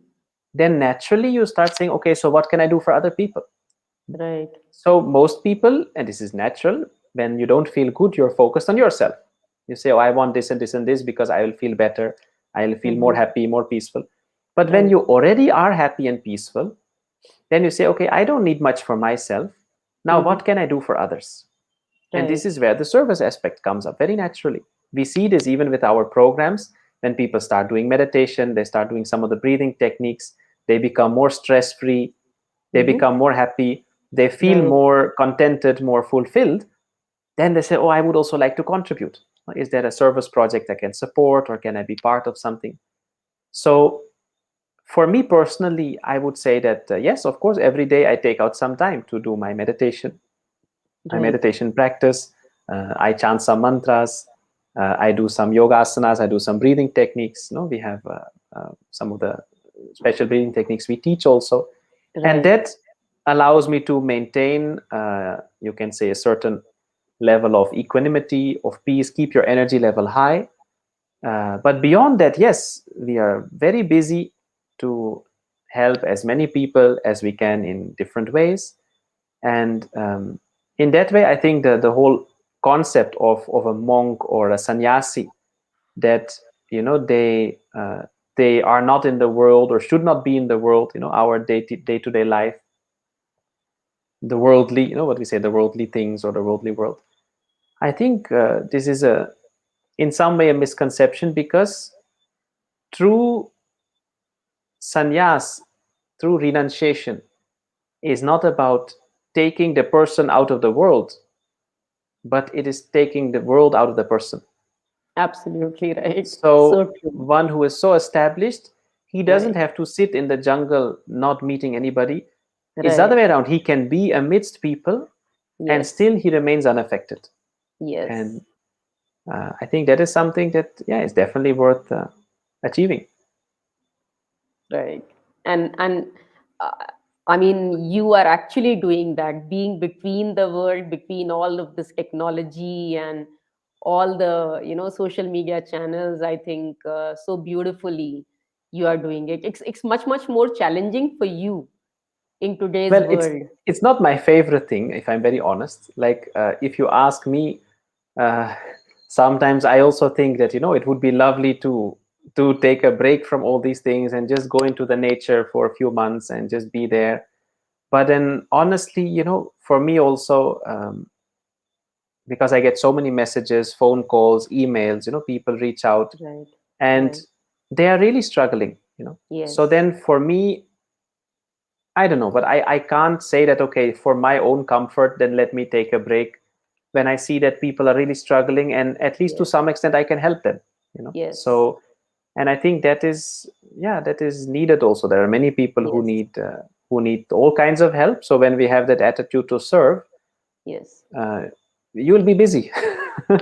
then naturally you start saying, okay, so what can I do for other people? Right. So most people, and this is natural, when you don't feel good, you're focused on yourself. You say, oh, I want this and this and this because I will feel better, I'll feel more Hmm. happy, more peaceful. But when Right. you already are happy and peaceful, then you say, okay, I don't need much for myself. Now Hmm. what can I do for others? And this Right. is where the service aspect comes up very naturally. We see this even with our programs. When people start doing meditation, they start doing some of the breathing techniques, they become more stress free, they Hmm. become more happy, they feel Right. more contented, more fulfilled. Then they say, oh, I would also like to contribute. Is there a service project I can support, or can I be part of something? So for me personally, I would say that yes, of course, every day I take out some time to do my Right. meditation practice. I chant some mantras. I do some yoga asanas. I do some breathing techniques. We have some of the special breathing techniques we teach also, and Right. that allows me to maintain, you can say, a certain level of equanimity, of peace, keep your energy level high. But beyond that, yes, we are very busy to help as many people as we can in different ways. And in that way, I think the whole concept of a monk or a sannyasi, that they are not in the world or should not be in the world, our day-to-day life, the worldly, what we say, the worldly things or the worldly world. I think this is in some way a misconception, because true sannyas, true renunciation, is not about taking the person out of the world, but it is taking the world out of the person. Absolutely right. So So true. one who is so established, he doesn't Right. have to sit in the jungle not meeting anybody. It's the other Right. way around. He can be amidst people and Yes. still he remains unaffected. Yes. And I think that is something that, yeah, is definitely worth achieving. Right. And uh, I mean, you are actually doing that, being between the world, between all of this technology and all the social media channels. I think so beautifully you are doing it. It's much more challenging for you in today's Well, world. it's not my favorite thing, if I'm very honest. Like, if you ask me, uh, sometimes I also think that it would be lovely to take a break from all these things and just go into the nature for a few months and just be there. But then, honestly, for me also, because I get so many messages, phone calls, emails, people reach out, Right. and Right. they are really struggling. So Yes. then, for me, I don't know, but I can't say that, okay, for my own comfort, then let me take a break when I see that people are really struggling, and at least to Yes. some extent I can help them. Yes. So, and I think that is, yeah, that is needed also. There are many people Yes. who need all kinds of help. So when we have that attitude to serve, Yes. uh, you will be busy.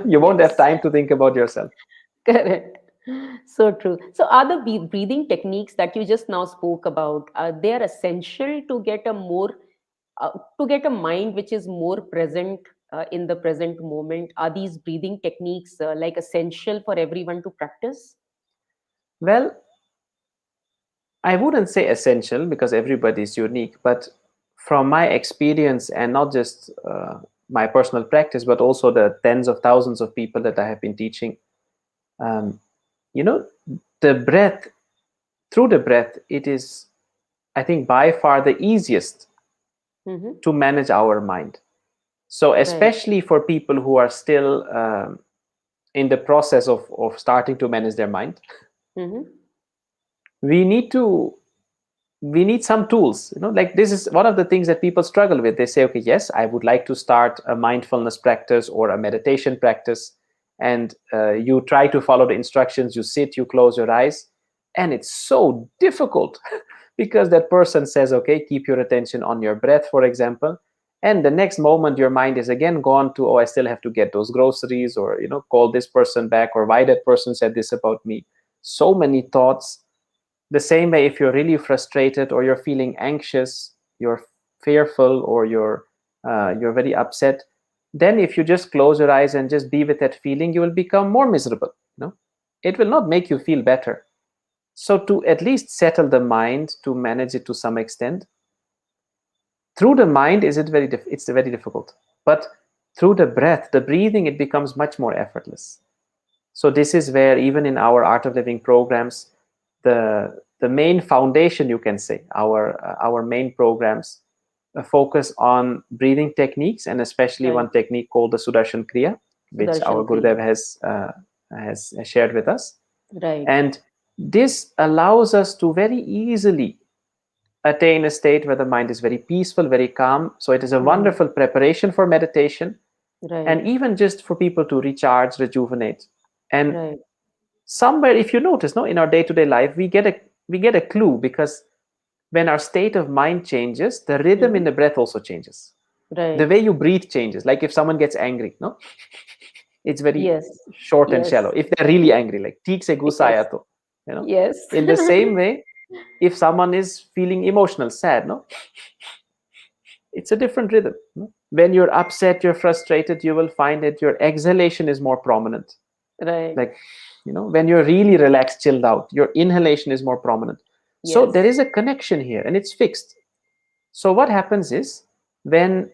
You won't have Yes. time to think about yourself. Correct. So true. So, are the breathing techniques that you just now spoke about, they are essential to get a more, to get a mind which is more present in the present moment? Are these breathing techniques like essential for everyone to practice? Well, I wouldn't say essential because everybody is unique, but from my experience, and not just my personal practice, but also the tens of thousands of people that I have been teaching, um, you know, the breath, through the breath, it is, I think, by far the easiest Mm-hmm. to manage our mind. So, Right. especially for people who are still in the process of starting to manage their mind, Mm-hmm. we need to we need some tools. Like, this is one of the things that people struggle with. They say, okay, yes, I would like to start a mindfulness practice or a meditation practice, and you try to follow the instructions. You sit, you close your eyes, and it's so difficult because that person says, okay, keep your attention on your breath, for example, and the next moment your mind is again gone to, oh, I still have to get those groceries, or call this person back, or why that person said this about me. So many thoughts. The same way, if you're really frustrated or you're feeling anxious, you're fearful, or you're very upset, then if you just close your eyes and just be with that feeling, you will become more miserable. It will not make you feel better. So to at least settle the mind, to manage it to some extent, through the mind, it's very difficult, but through the breath, the breathing, it becomes much more effortless. So this is where, even in our art of living programs, the main foundation, you can say, our main programs focus on breathing techniques, and especially Right. one technique called the Sudarshan Kriya, which our Sudarshan Gurudev Kriya. has shared with us. Right. And this allows us to very easily attain a state where the mind is very peaceful, very calm. So it is a Mm-hmm. wonderful preparation for meditation, Right. and even just for people to recharge, rejuvenate. And Right. somewhere, if you notice, no, in our day-to-day life, we get a clue, because when our state of mind changes, the rhythm in Mm-hmm. the breath also changes. The Right. way you breathe changes. Like, if someone gets angry, no, it's very Yes. short and Yes. shallow. If they're really angry, like "ठीक से गुस्सा Yes. आया तो," Yes. in the same way, if someone is feeling emotional, sad, no, it's a different rhythm. When you're upset, you're frustrated, you will find that your exhalation is more prominent. Right. Like, when you're really relaxed, chilled out, your inhalation is more prominent. So there Yes. is a connection here and it's fixed. So what happens is, when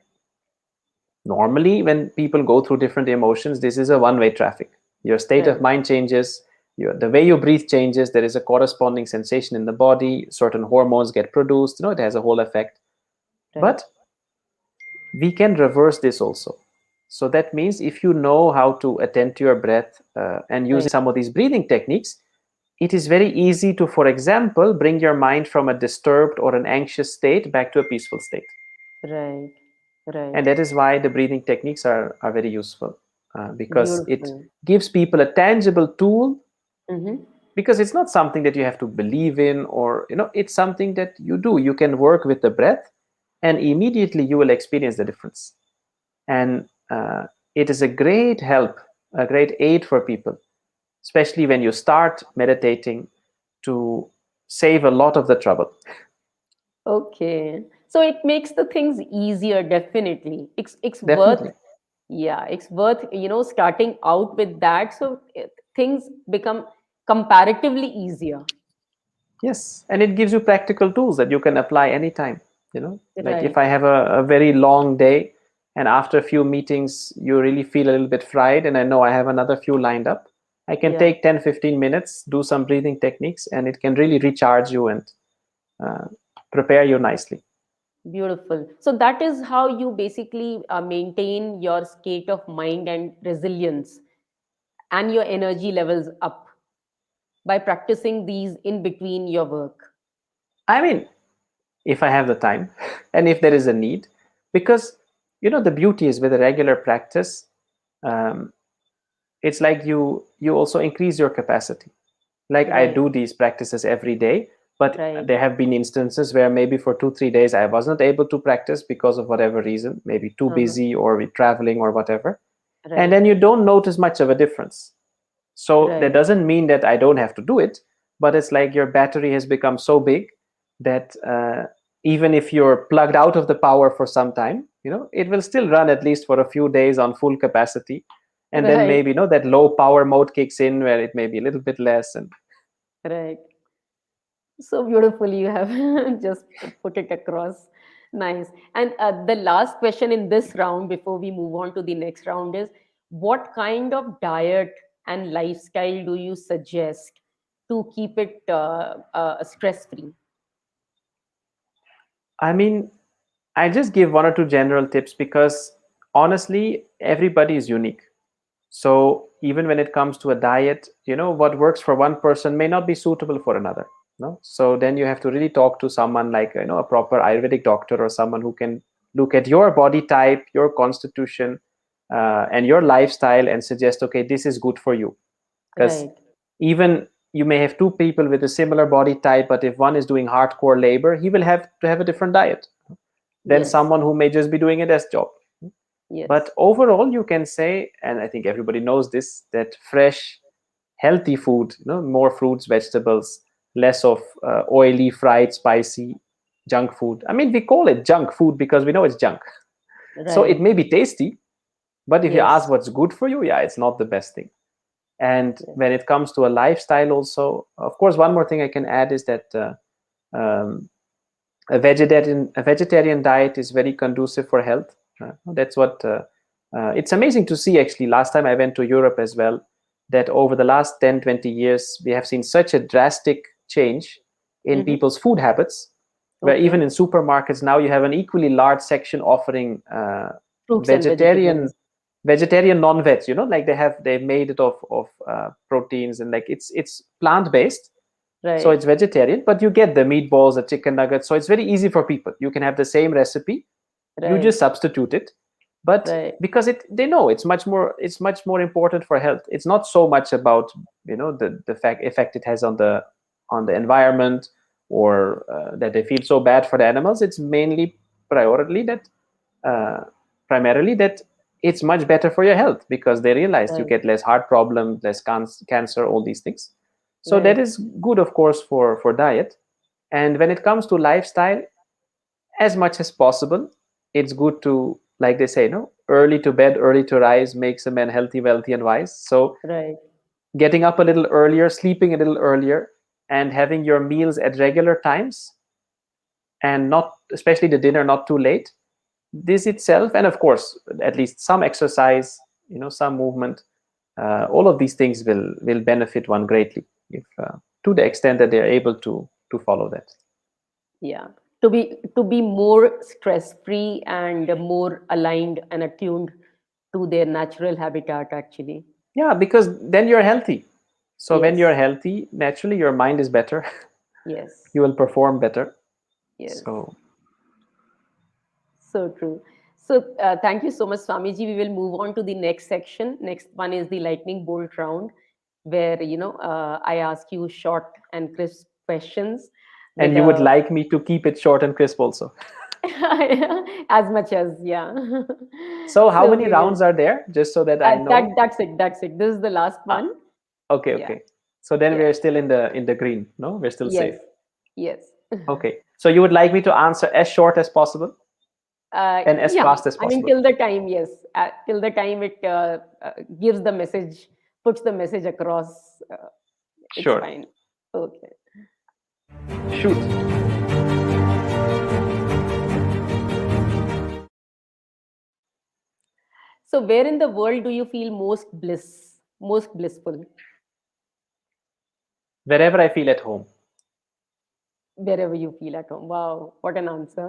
normally when people go through different emotions, this is a one-way traffic. Your state of Right. mind changes, the way you breathe changes, there is a corresponding sensation in the body, certain hormones get produced, it has a whole effect. Right. But we can reverse this also. So that means if you know how to attend to your breath and using Right. some of these breathing techniques, it is very easy to, for example, bring your mind from a disturbed or an anxious state back to a peaceful state. Right. Right. And that is why the breathing techniques are very useful, because it Beautiful. gives people a tangible tool, Mm-hmm. because it's not something that you have to believe in, or it's something that you do. You can work with the breath and immediately you will experience the difference. And it is a great help, a great aid for people, especially when you start meditating, to save a lot of the trouble. Okay. So it makes the things easier, definitely. It's worth, Definitely. yeah, it's worth, starting out with that. So things become comparatively easier. Yes, and it gives you practical tools that you can apply anytime. Like if Right. I have a very long day, and after a few meetings you really feel a little bit fried, and I know I have another few lined up, I can Yeah. take 10-15 minutes, do some breathing techniques, and it can really recharge you and uh, prepare you nicely. Beautiful. So that is how you basically maintain your state of mind and resilience and your energy levels up by practicing these in between your work. I mean, if I have the time and if there is a need, because the beauty is with a regular practice, um, it's like you also increase your capacity. Like I Right. do these practices every day, but Right. there have been instances where maybe for 2-3 days I was not able to practice because of whatever reason, maybe too Uh-huh. busy or with traveling or whatever, and Right. then you don't notice much of a difference. So that Right. doesn't mean that I don't have to do it, but it's like your battery has become so big that even if you're plugged out of the power for some time, it will still run at least for a few days on full capacity. And then Right. maybe, that low power mode kicks in where it may be a little bit less. And Right. So beautifully you have just put it across. Nice. And the last question in this round before we move on to the next round is, what kind of diet and lifestyle do you suggest to keep it stress free? I mean, I just give one or two general tips because honestly, everybody is unique. So even when it comes to a diet, what works for one person may not be suitable for another. No, so then you have to really talk to someone like a proper Ayurvedic doctor, or someone who can look at your body type, your constitution, and your lifestyle, and suggest, okay, this is good for you. Because Right. even you may have two people with a similar body type, but if one is doing hardcore labor, he will have to have a different diet than Yes. someone who may just be doing a desk job. But Yes. overall, you can say, and I think everybody knows this, that fresh, healthy food, more fruits, vegetables, less of oily, fried, spicy junk food. I mean, we call it junk food because we know it's junk. So it Right. may be tasty, but if you ask Yes. what's good for you, yeah, it's not the best thing. And Yes. when it comes to a lifestyle, also, of course, one more thing I can add is that um, a vegetarian diet is very conducive for health. That's what it's amazing to see. Actually, last time I went to Europe as well, that over the last 10-20 years we have seen such a drastic change in Mm-hmm. people's food habits, where even Okay. in supermarkets now you have an equally large section offering Fruits and vegetarian vegetables. vegetarian non-veg. Like they've made it of proteins, and like it's plant-based, so Right. it's vegetarian, but you get the meatballs, the chicken nuggets. So it's very easy for people. You can have the same recipe, you just Right. substitute it. But Right. because they know it's much more important for health. It's not so much about the effect it has on the environment, or that they feel so bad for the animals. It's mainly priority that uh, primarily that it's much better for your health, because they realize you Right. get less heart problems, less cancer, all these things. So that Right. is good, of course, for diet. And when it comes to lifestyle, as much as possible, it's good to, like they say, no, early to bed, early to rise makes a man healthy, wealthy, and wise. So Right. getting up a little earlier, sleeping a little earlier, and having your meals at regular times, and not, especially the dinner, not too late, this itself, and of course at least some exercise, some movement, all of these things will benefit one greatly, if to the extent that they're able to follow that. Yeah. To be more stress free and more aligned and attuned to their natural habitat, actually. Yeah, because then you're healthy. So when you're Yes. healthy, naturally your mind is better. Yes. You will perform better. Yes. So So true. So thank you so much, Swamiji. We will move on to the next section. Next one is the lightning bolt round, where I ask you short and crisp questions and with you would a like me to keep it short and crisp also. as much as, yeah. So how So many we will. rounds are there, just so that I know? That's it. That's it. This is the last Ah, one. okay, Yeah. okay. So then Yeah. we're still in the green. No, we're still Yes. safe. Yes. Okay. So you would like me to answer as short as possible and as Yeah. fast as I mean, possible. till the time, yes. Till the time it gives the message, puts the message across. It's Sure. fine. Okay. Shoot. So, where in the world do you feel most blissful? Wherever I feel at home. Wherever you feel at home. Wow, what an answer.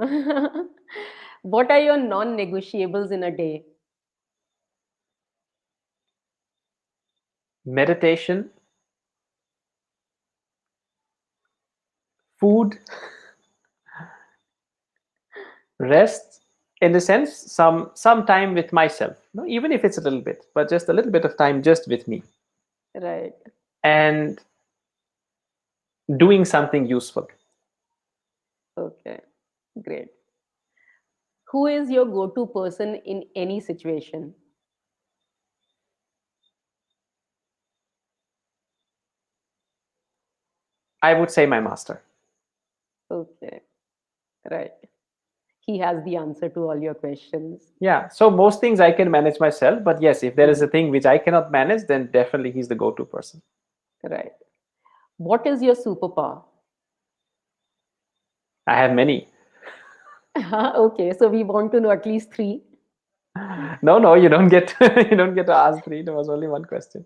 What are your non-negotiables in a day? Meditation, food, rest, in the sense some time with myself, even if it's a little bit, but just a little bit of time just with me, Right. and doing something useful. Okay. Great. Who is your go-to person in any situation? I would say my master. Okay. Right. He has the answer to all your questions. Yeah, so most things I can manage myself, but yes, if there is Hmm. a thing which I cannot manage, then definitely he's the go-to person. Right. What is your superpower? I have many. Okay, so we want to know at least three. No, you don't get you don't get to ask three. There was only one question.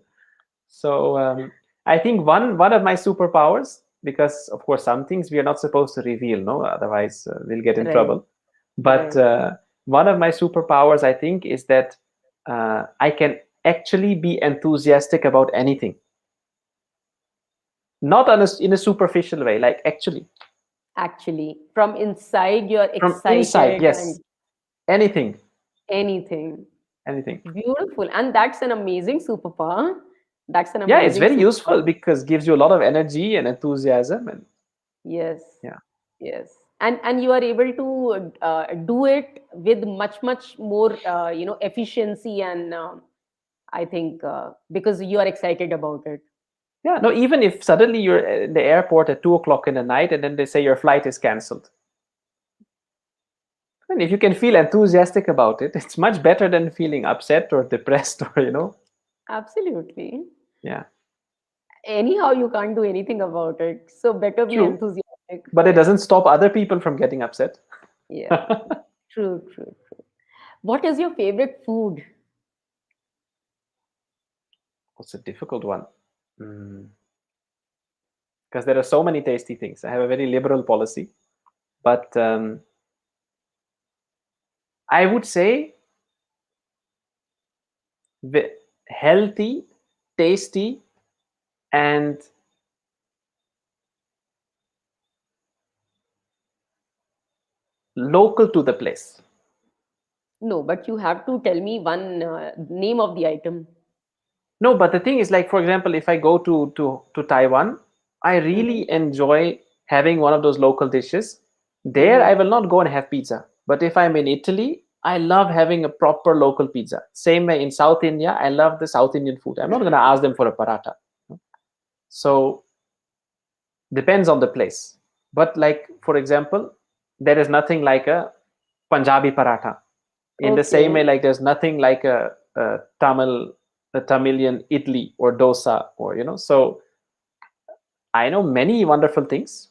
So I think one of my superpowers, because of course some things we are not supposed to reveal, no, otherwise we'll get in Right. trouble. But Right. one of my superpowers, I think, is that I can actually be enthusiastic about anything, not in a superficial way, like actually Actually, from inside, you're from inside. excited and Yes, anything, anything. anything. Beautiful. And that's an amazing superpower. That's an Yeah, it's amazing very useful superpower. because gives you a lot of energy and enthusiasm, and Yes. yeah. Yes. And you are able to do it with much more efficiency and I think because you are excited about it. Yeah, no, even if suddenly you're in the airport at 2 o'clock in the night and then they say your flight is cancelled. And if you can feel enthusiastic about it, it's much better than feeling upset or depressed or. Absolutely. Yeah, Anyhow, you can't do anything about it. So better be true. enthusiastic. But it Yeah. doesn't stop other people from getting upset. Yeah. True. What is your favorite food? It's a difficult one. Because there are so many tasty things. I have a very liberal policy. But I would say healthy, tasty, and local to the place. No, but you have to tell me one name of the item. No, but the thing is, like, for example, if I go to Taiwan, I Mm-hmm. really enjoy having one of those local dishes. There, Mm-hmm. I will not go and have pizza. But if I'm in Italy, I love having a proper local pizza. Same way in South India, I love the South Indian food. I'm not going to ask them for a paratha. So depends on the place. But like, for example, there is nothing like a Punjabi paratha. In the same Okay. way, like there's nothing like a a Tamilian idli or dosa, or So I know many wonderful things,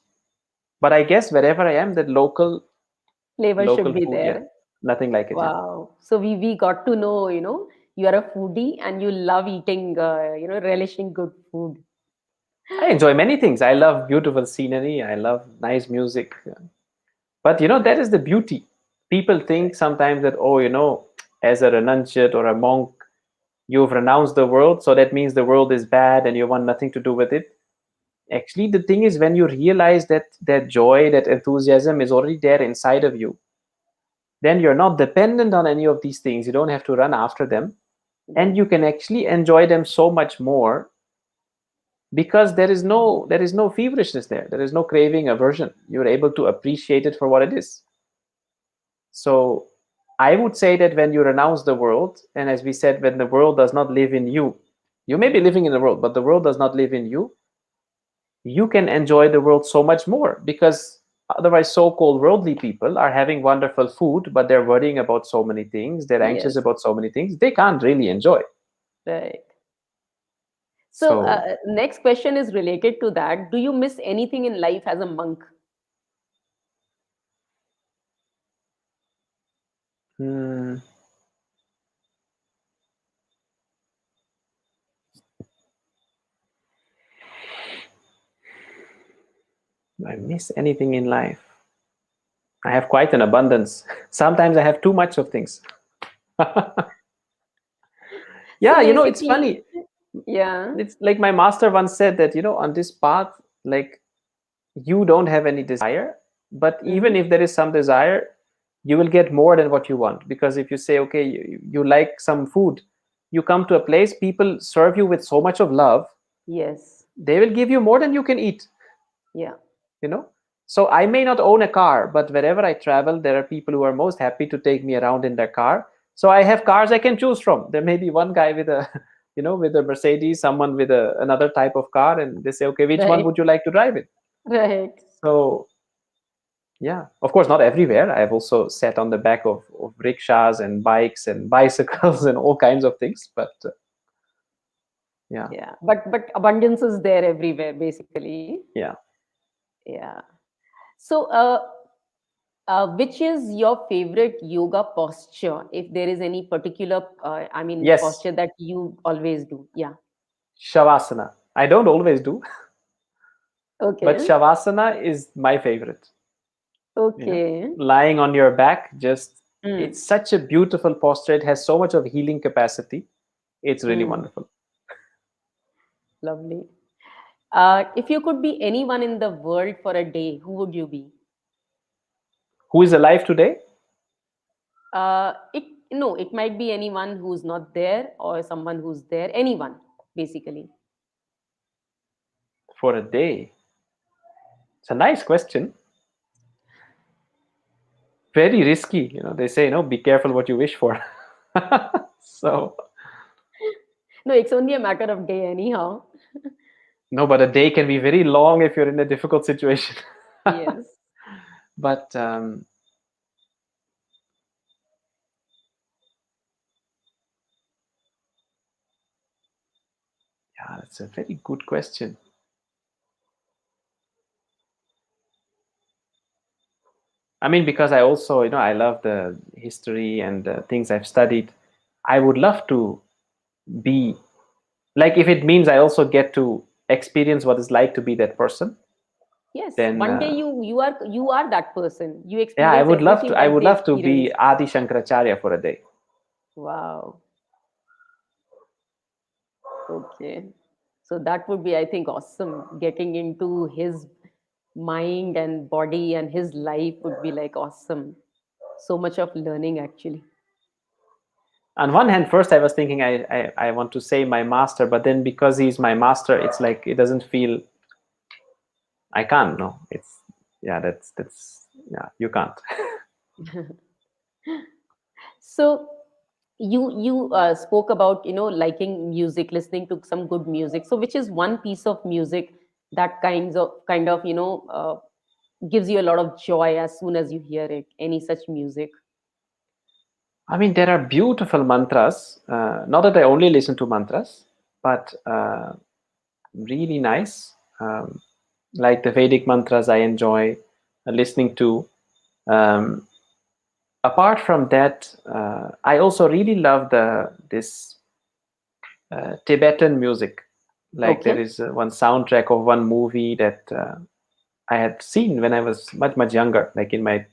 but I guess wherever I am, that Flavor should local be food, yeah, there. nothing like it. Yeah, Wow. So we got to know, you are a foodie and you love eating, relishing good food. I enjoy many things. I love beautiful scenery. I love nice music. But that is the beauty. People think sometimes that, oh, as a renunciate or a monk, you've renounced the world, so that means the world is bad and you want nothing to do with it. Actually, the thing is, when you realize that that joy, that enthusiasm is already there inside of you, then you're not dependent on any of these things. You don't have to run after them, Yeah. and you can actually enjoy them so much more, because there is no feverishness there. There is no craving, aversion. You're able to appreciate it for what it is. So I would say that when you renounce the world, and as we said, when the world does not live in you, you may be living in the world, but the world does not live in you, you can enjoy the world so much more, because otherwise so-called worldly people are having wonderful food, but they're worrying about so many things, they're anxious Yes. about so many things, they can't really enjoy. Right. So, So next question is related to that. Do you miss anything in life as a monk? hmm, I miss anything in life? I have quite an abundance. Sometimes I have too much of things. So Yeah, it's basically, funny. yeah. It's like my master once said that, on this path, like, you don't have any desire, but even Mhm. if there is some desire, you will get more than what you want. Because if you say, okay, you like some food, you come to a place, people serve you with so much of love, Yes. they will give you more than you can eat. Yeah. you know so I may not own a car, but wherever I travel, there are people who are most happy to take me around in their car. So I have cars I can choose from. There may be one guy with a with a Mercedes, someone with another type of car, and they say, okay, which one Right. would you like to drive in? Right. So yeah, of course, not everywhere. I've also sat on the back of rickshaws and bikes and bicycles and all kinds of things, but yeah. Yeah. But abundance is there everywhere, basically. Yeah. Yeah. So, which is your favorite yoga posture? If there is any particular, I mean, Yes. posture that you always do. Yeah. Shavasana. I don't always do, but Okay. Shavasana is my favorite. you know Okay. Lying on your back, just, Mm. it's such a beautiful posture. It has so much of healing capacity. It's really Mm. wonderful. Lovely. If you could be anyone in the world for a day, who would you be? Who is alive today? It no, it might be anyone who's not there or someone who's there. Anyone, basically. For a day? It's a nice question. Very risky. They say, be careful what you wish for. So No, it's only a matter of day, anyhow. no, but a day can be very long if you're in a difficult situation. Yes. But yeah, that's a very good question. I mean, because I also, I love the history and the things I've studied. I would love to be, like, if it means I also get to experience what it's like to be that person, Yes. then One day you are that person. You yeah, I experience would love to. everything I that would they love to be experience. Adi Shankaracharya for a day. Wow. Okay. So that would be, I think, awesome. Getting into his mind and body and his life would be like awesome. So much of learning, actually. On one hand, first I was thinking I want to say my master, but then because he's my master, it's like it doesn't feel, I can't. No, it's, yeah, that's yeah, you can't. So you spoke about liking music, listening to some good music. So which is one piece of music that kind of gives you a lot of joy as soon as you hear it? Any such music? I mean, there are beautiful mantras. Not that I only listen to mantras, but really nice. Like the Vedic mantras, I enjoy listening to. Um, Apart from that, I also really love this Tibetan music. Like there Okay. is one soundtrack of one movie that I had seen when I was much younger, like in my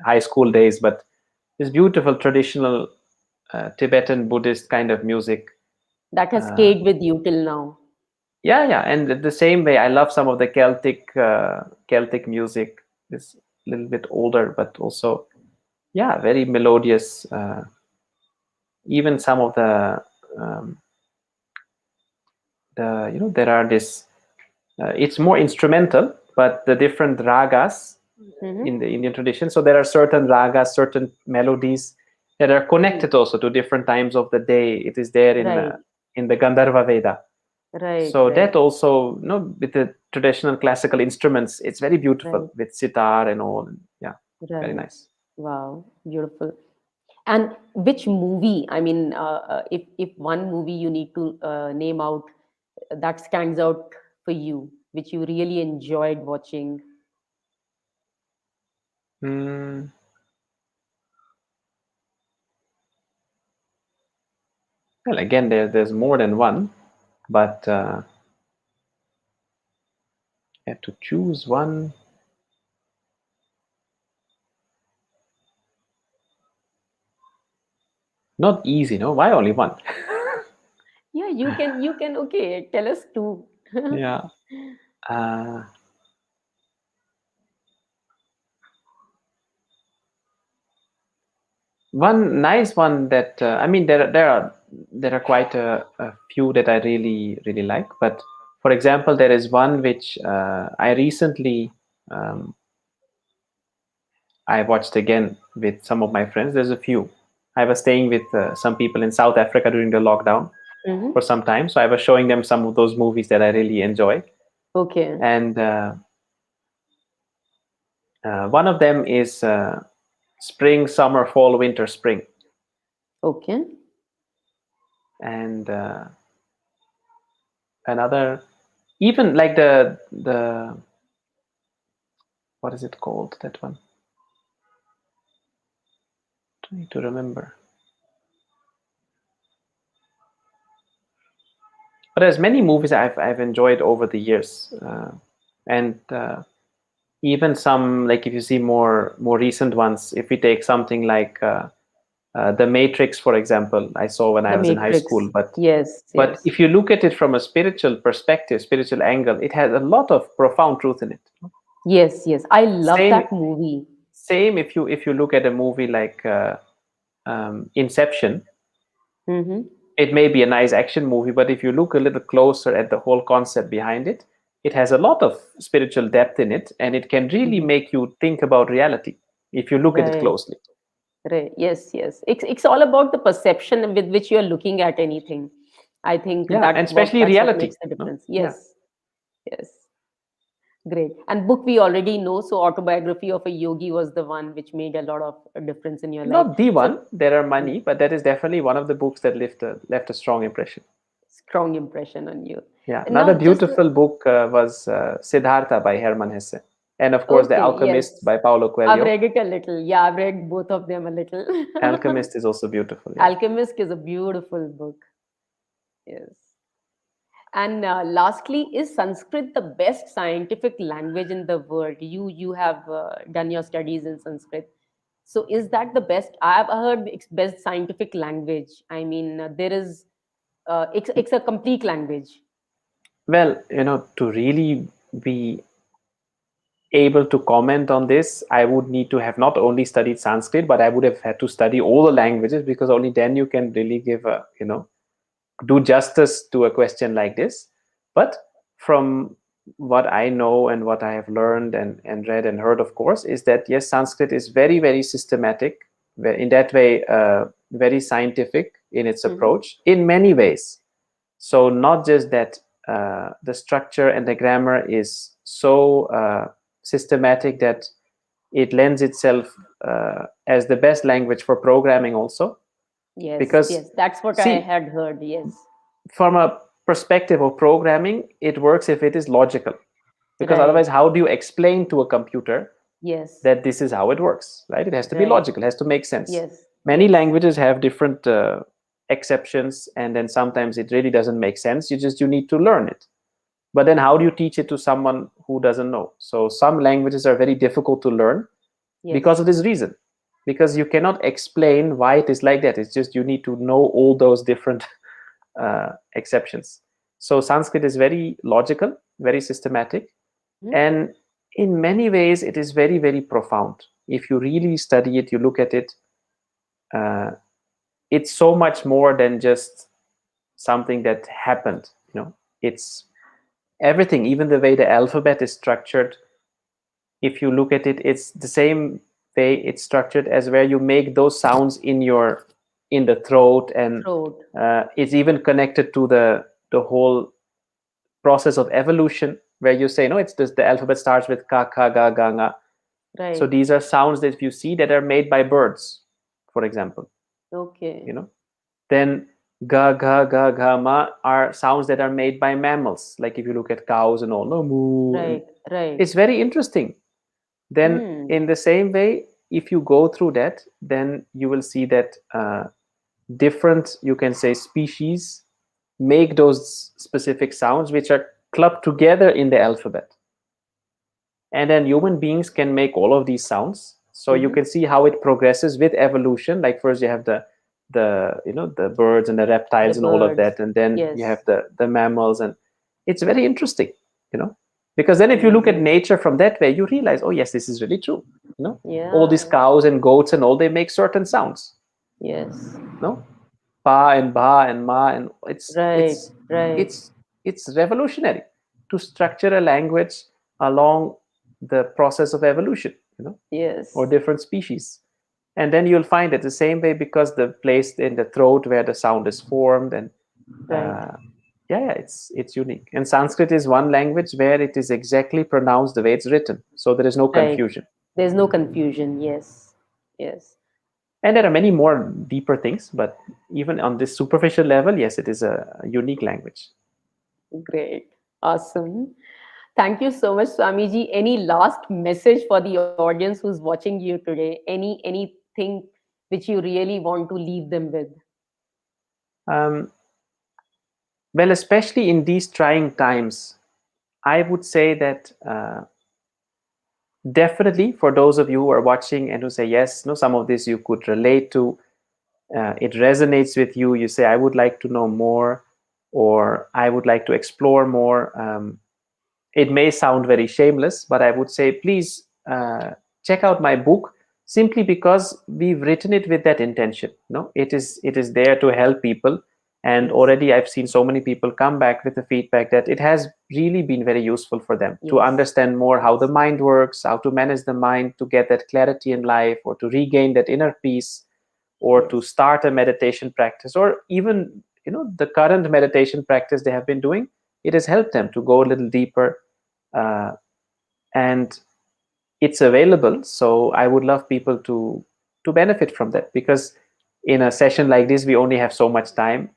high school days. But this beautiful traditional Tibetan Buddhist kind of music. That has Uh, stayed with you till now. yeah, yeah, and the same way, I love some of the Celtic music. It's a little bit older, but also yeah, very melodious. Even some of um, there are this. It's more instrumental, but the different ragas Mm-hmm. in the Indian tradition. So there are certain ragas, certain melodies that are Mm. connected also to different times of the day. It is there Right, in the Gandharva Veda. right, So right, that also, with the traditional classical instruments, it's very beautiful right, with sitar and all. Yeah, very right. nice. Wow, beautiful. And which movie? I mean, if one movie you need to name out that stands out for you, which you really enjoyed watching. Mm, well, again, there's more than one, but I have to choose one. Not easy, no? Why only one? Yeah, you can. Okay, tell us two. Yeah. Uh, One nice one that I mean, there are quite a few that I really like. But for example, there is one which I recently um, I watched again with some of my friends. There's a few. I was staying with some people in South Africa during the lockdown Hmm. for some time, so I was showing them some of those movies that I really enjoy. Okay, And one of them is Spring, Summer, Fall, Winter, Spring, okay. and another, even like the what is it called, that one, trying to remember. But there's many movies I've enjoyed over the years, and even some, like if you see more recent ones, if we take something like The Matrix, for example, I saw when I The was in high school. Matrix. Yes, But yes. if you look at it from a spiritual perspective, spiritual angle, it has a lot of profound truth in it. Yes, yes. I love Same, that movie. same if you look at a movie like Inception. Mm-hmm. It may be a nice action movie, but if you look a little closer at the whole concept behind it, it has a lot of spiritual depth in it, and it can really Mm-hmm. make you think about reality if you look at it Right, closely. right. Yes, yes. It's all about the perception with which you're looking at anything. I think Yeah, and especially that's what reality. makes the No? difference. Yeah. Yes, yes. Great. And book we already know. So autobiography of a yogi was the one which made a lot of difference in your life. Not the So one. There are many, but that is definitely one of the books that left a strong impression. strong impression on you. Yeah. And Another now just beautiful book was Siddhartha by Hermann Hesse, and of course, The okay, Alchemist yes. by Paulo I've Coelho. read it a little. Yeah, I've read both of them a little. Alchemist is also beautiful. Yeah. Alchemist is a beautiful book. Yes. And lastly, is Sanskrit the best scientific language in the world? You have done your studies in Sanskrit. So is that the best? I've heard it's best scientific language. I mean, there is it's a complete language. Well, to really be able to comment on this, I would need to have not only studied Sanskrit, but I would have had to study all the languages, because only then you can really give do justice to a question like this. But from what I know and what I have learned and read and heard, of course, is that yes, Sanskrit is very systematic, in that way, very scientific in its Hmm. approach in many ways. So not just that the structure and the grammar is so systematic that it lends itself as the best language for programming also, Yes, Because, yes, that's what I see, had heard. Yes. from a perspective of programming, it works if it is logical. Because Right. otherwise, how do you explain to a computer Yes. that this is how it works, right? It has to be Right. logical, it has to make sense. Yes. Many Yes. languages have different exceptions, and then sometimes it really doesn't make sense. You need to learn it. But then how do you teach it to someone who doesn't know? So some languages are very difficult to learn because Yes. of this reason, because you cannot explain why it is like that. It's just you need to know all those different exceptions. So Sanskrit is very logical, very systematic, Mhm. and in many ways it is very, very profound. If you really study it, you look at it, uh, it's so much more than just something that happened. It's everything. Even the way the alphabet is structured, if you look at it, it's the same way it's structured as where you make those sounds in the throat, and Throat. it's even connected to the whole process of evolution, where you say, no, it's just the alphabet starts with ka, ka, ga, ga, nga. So Right. these are sounds that you see that are made by birds, for example. Okay. you know then ga, ga, ga, ga, ma are sounds that are made by mammals, like if you look at cows and all, no, moo, and Right. Right. it's very interesting. Then Hmm. in the same way, if you go through that, then you will see that different, you can say, species make those specific sounds which are clubbed together in the alphabet, and then human beings can make all of these sounds. So you Mm-hmm. can see how it progresses with evolution. Like first you have the birds and the The reptiles and all of birds. that, and then you have Yes. the mammals, and it's very interesting, you know because then if you look at Amazing. nature from that way, you realize, oh yes, this is really true. All these Yeah. cows and goats and all, they make certain sounds. Yes. No, pa and ba and ma, and it's Right. it's Right. it's it's revolutionary to structure a language along the process of evolution, or Yes. different species. And then you'll find it the same way, because the place in the throat where the sound is formed, and Right. yeah, it's unique. And Sanskrit is one language where it is exactly pronounced the way it's written, so there is no Right. confusion. There's no confusion. Yes. Yes. And there are many more deeper things, but even on this superficial level, yes, it is a unique language. Great. Awesome. Thank you so much, Swamiji. Any last message for the audience who's watching you today? Anything which you really want to leave them with? um, well, especially in these trying times, I would say that definitely for those of you who are watching and who say, yes, no, some of this you could relate to, it resonates with you, you say, I would like to know more, or I would like to explore more. It may sound very shameless, but I would say, please check out my book, simply because we've written it with that intention. No, it is there to help people. And Yes. already I've seen so many people come back with the feedback that it has really been very useful for them to Yes. understand more how the Yes. mind works, how to manage the mind, to get that clarity in life, or to regain that inner peace, or to Yes. start a meditation practice, or even the current meditation practice they have been doing. It has helped them to go a little deeper, uh, and it's available. So I would love people to benefit from that, because in a session like this we only have so much time,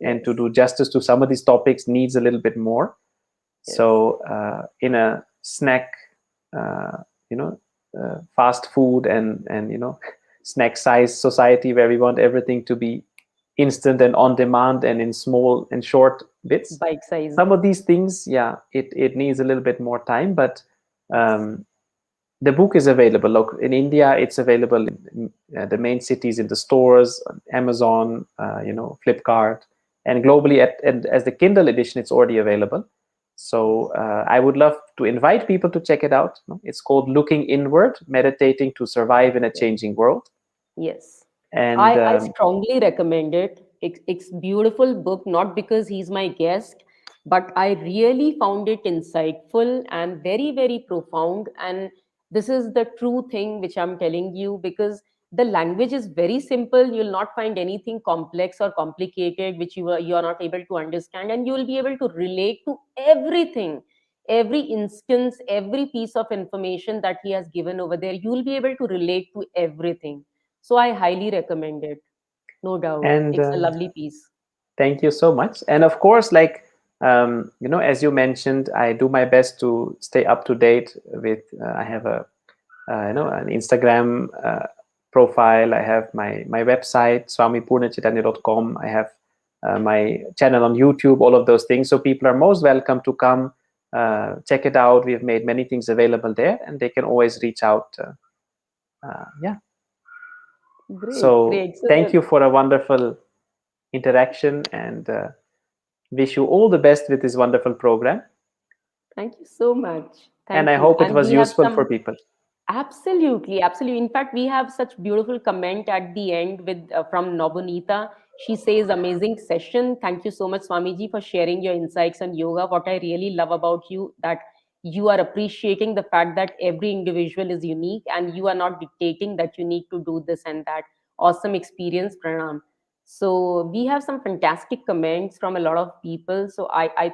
and to Yes. do justice to some of these topics needs a little bit more. Yes. So in a snack, uh, you know fast food and snack size society, where we want everything to be instant and on demand and in small and short bits, Bite size. some of these things, yeah, it needs a little bit more time. But Yes. um, the book is available. Look, in India it's available in the main cities, in the stores, on Amazon, Flipkart, and globally as the Kindle edition it's already available. So Yes. I would love to invite people to check it out. It's called Looking Inward, Meditating to Survive in a Yes. Changing World. Yes. And I strongly recommend it. It's beautiful book, not because he's my guest, but I really found it insightful and very, very profound. And this is the true thing which I'm telling you, because the language is very simple. You'll not find anything complex or complicated which you are not able to understand, and you will be able to relate to everything, every instance, every piece of information that he has given over there. You will be able to relate to everything, so I highly recommend it. No doubt. And It's a lovely piece. thank you so much. And of course, like, as you mentioned, I do my best to stay up to date with, I have an Instagram profile. I have my website, swamipurnachaitanya.com. I have my channel on YouTube, all of those things. So people are most welcome to come check it out. We've made many things available there, and they can always reach out. Yeah. Great, So great. So, thank you for a wonderful interaction, and wish you all the best with this wonderful program. thank you so much. And Thank I you. hope it And was we have useful for some. people. Absolutely, absolutely. In fact, we have such beautiful comment at the end with from Nobunita. She says, "Amazing session. Thank you so much, Swamiji, for sharing your insights on yoga. What I really love about you that you are appreciating the fact that every individual is unique and you are not dictating that you need to do this and that. Awesome experience, Pranam." So we have some fantastic comments from a lot of people. So I think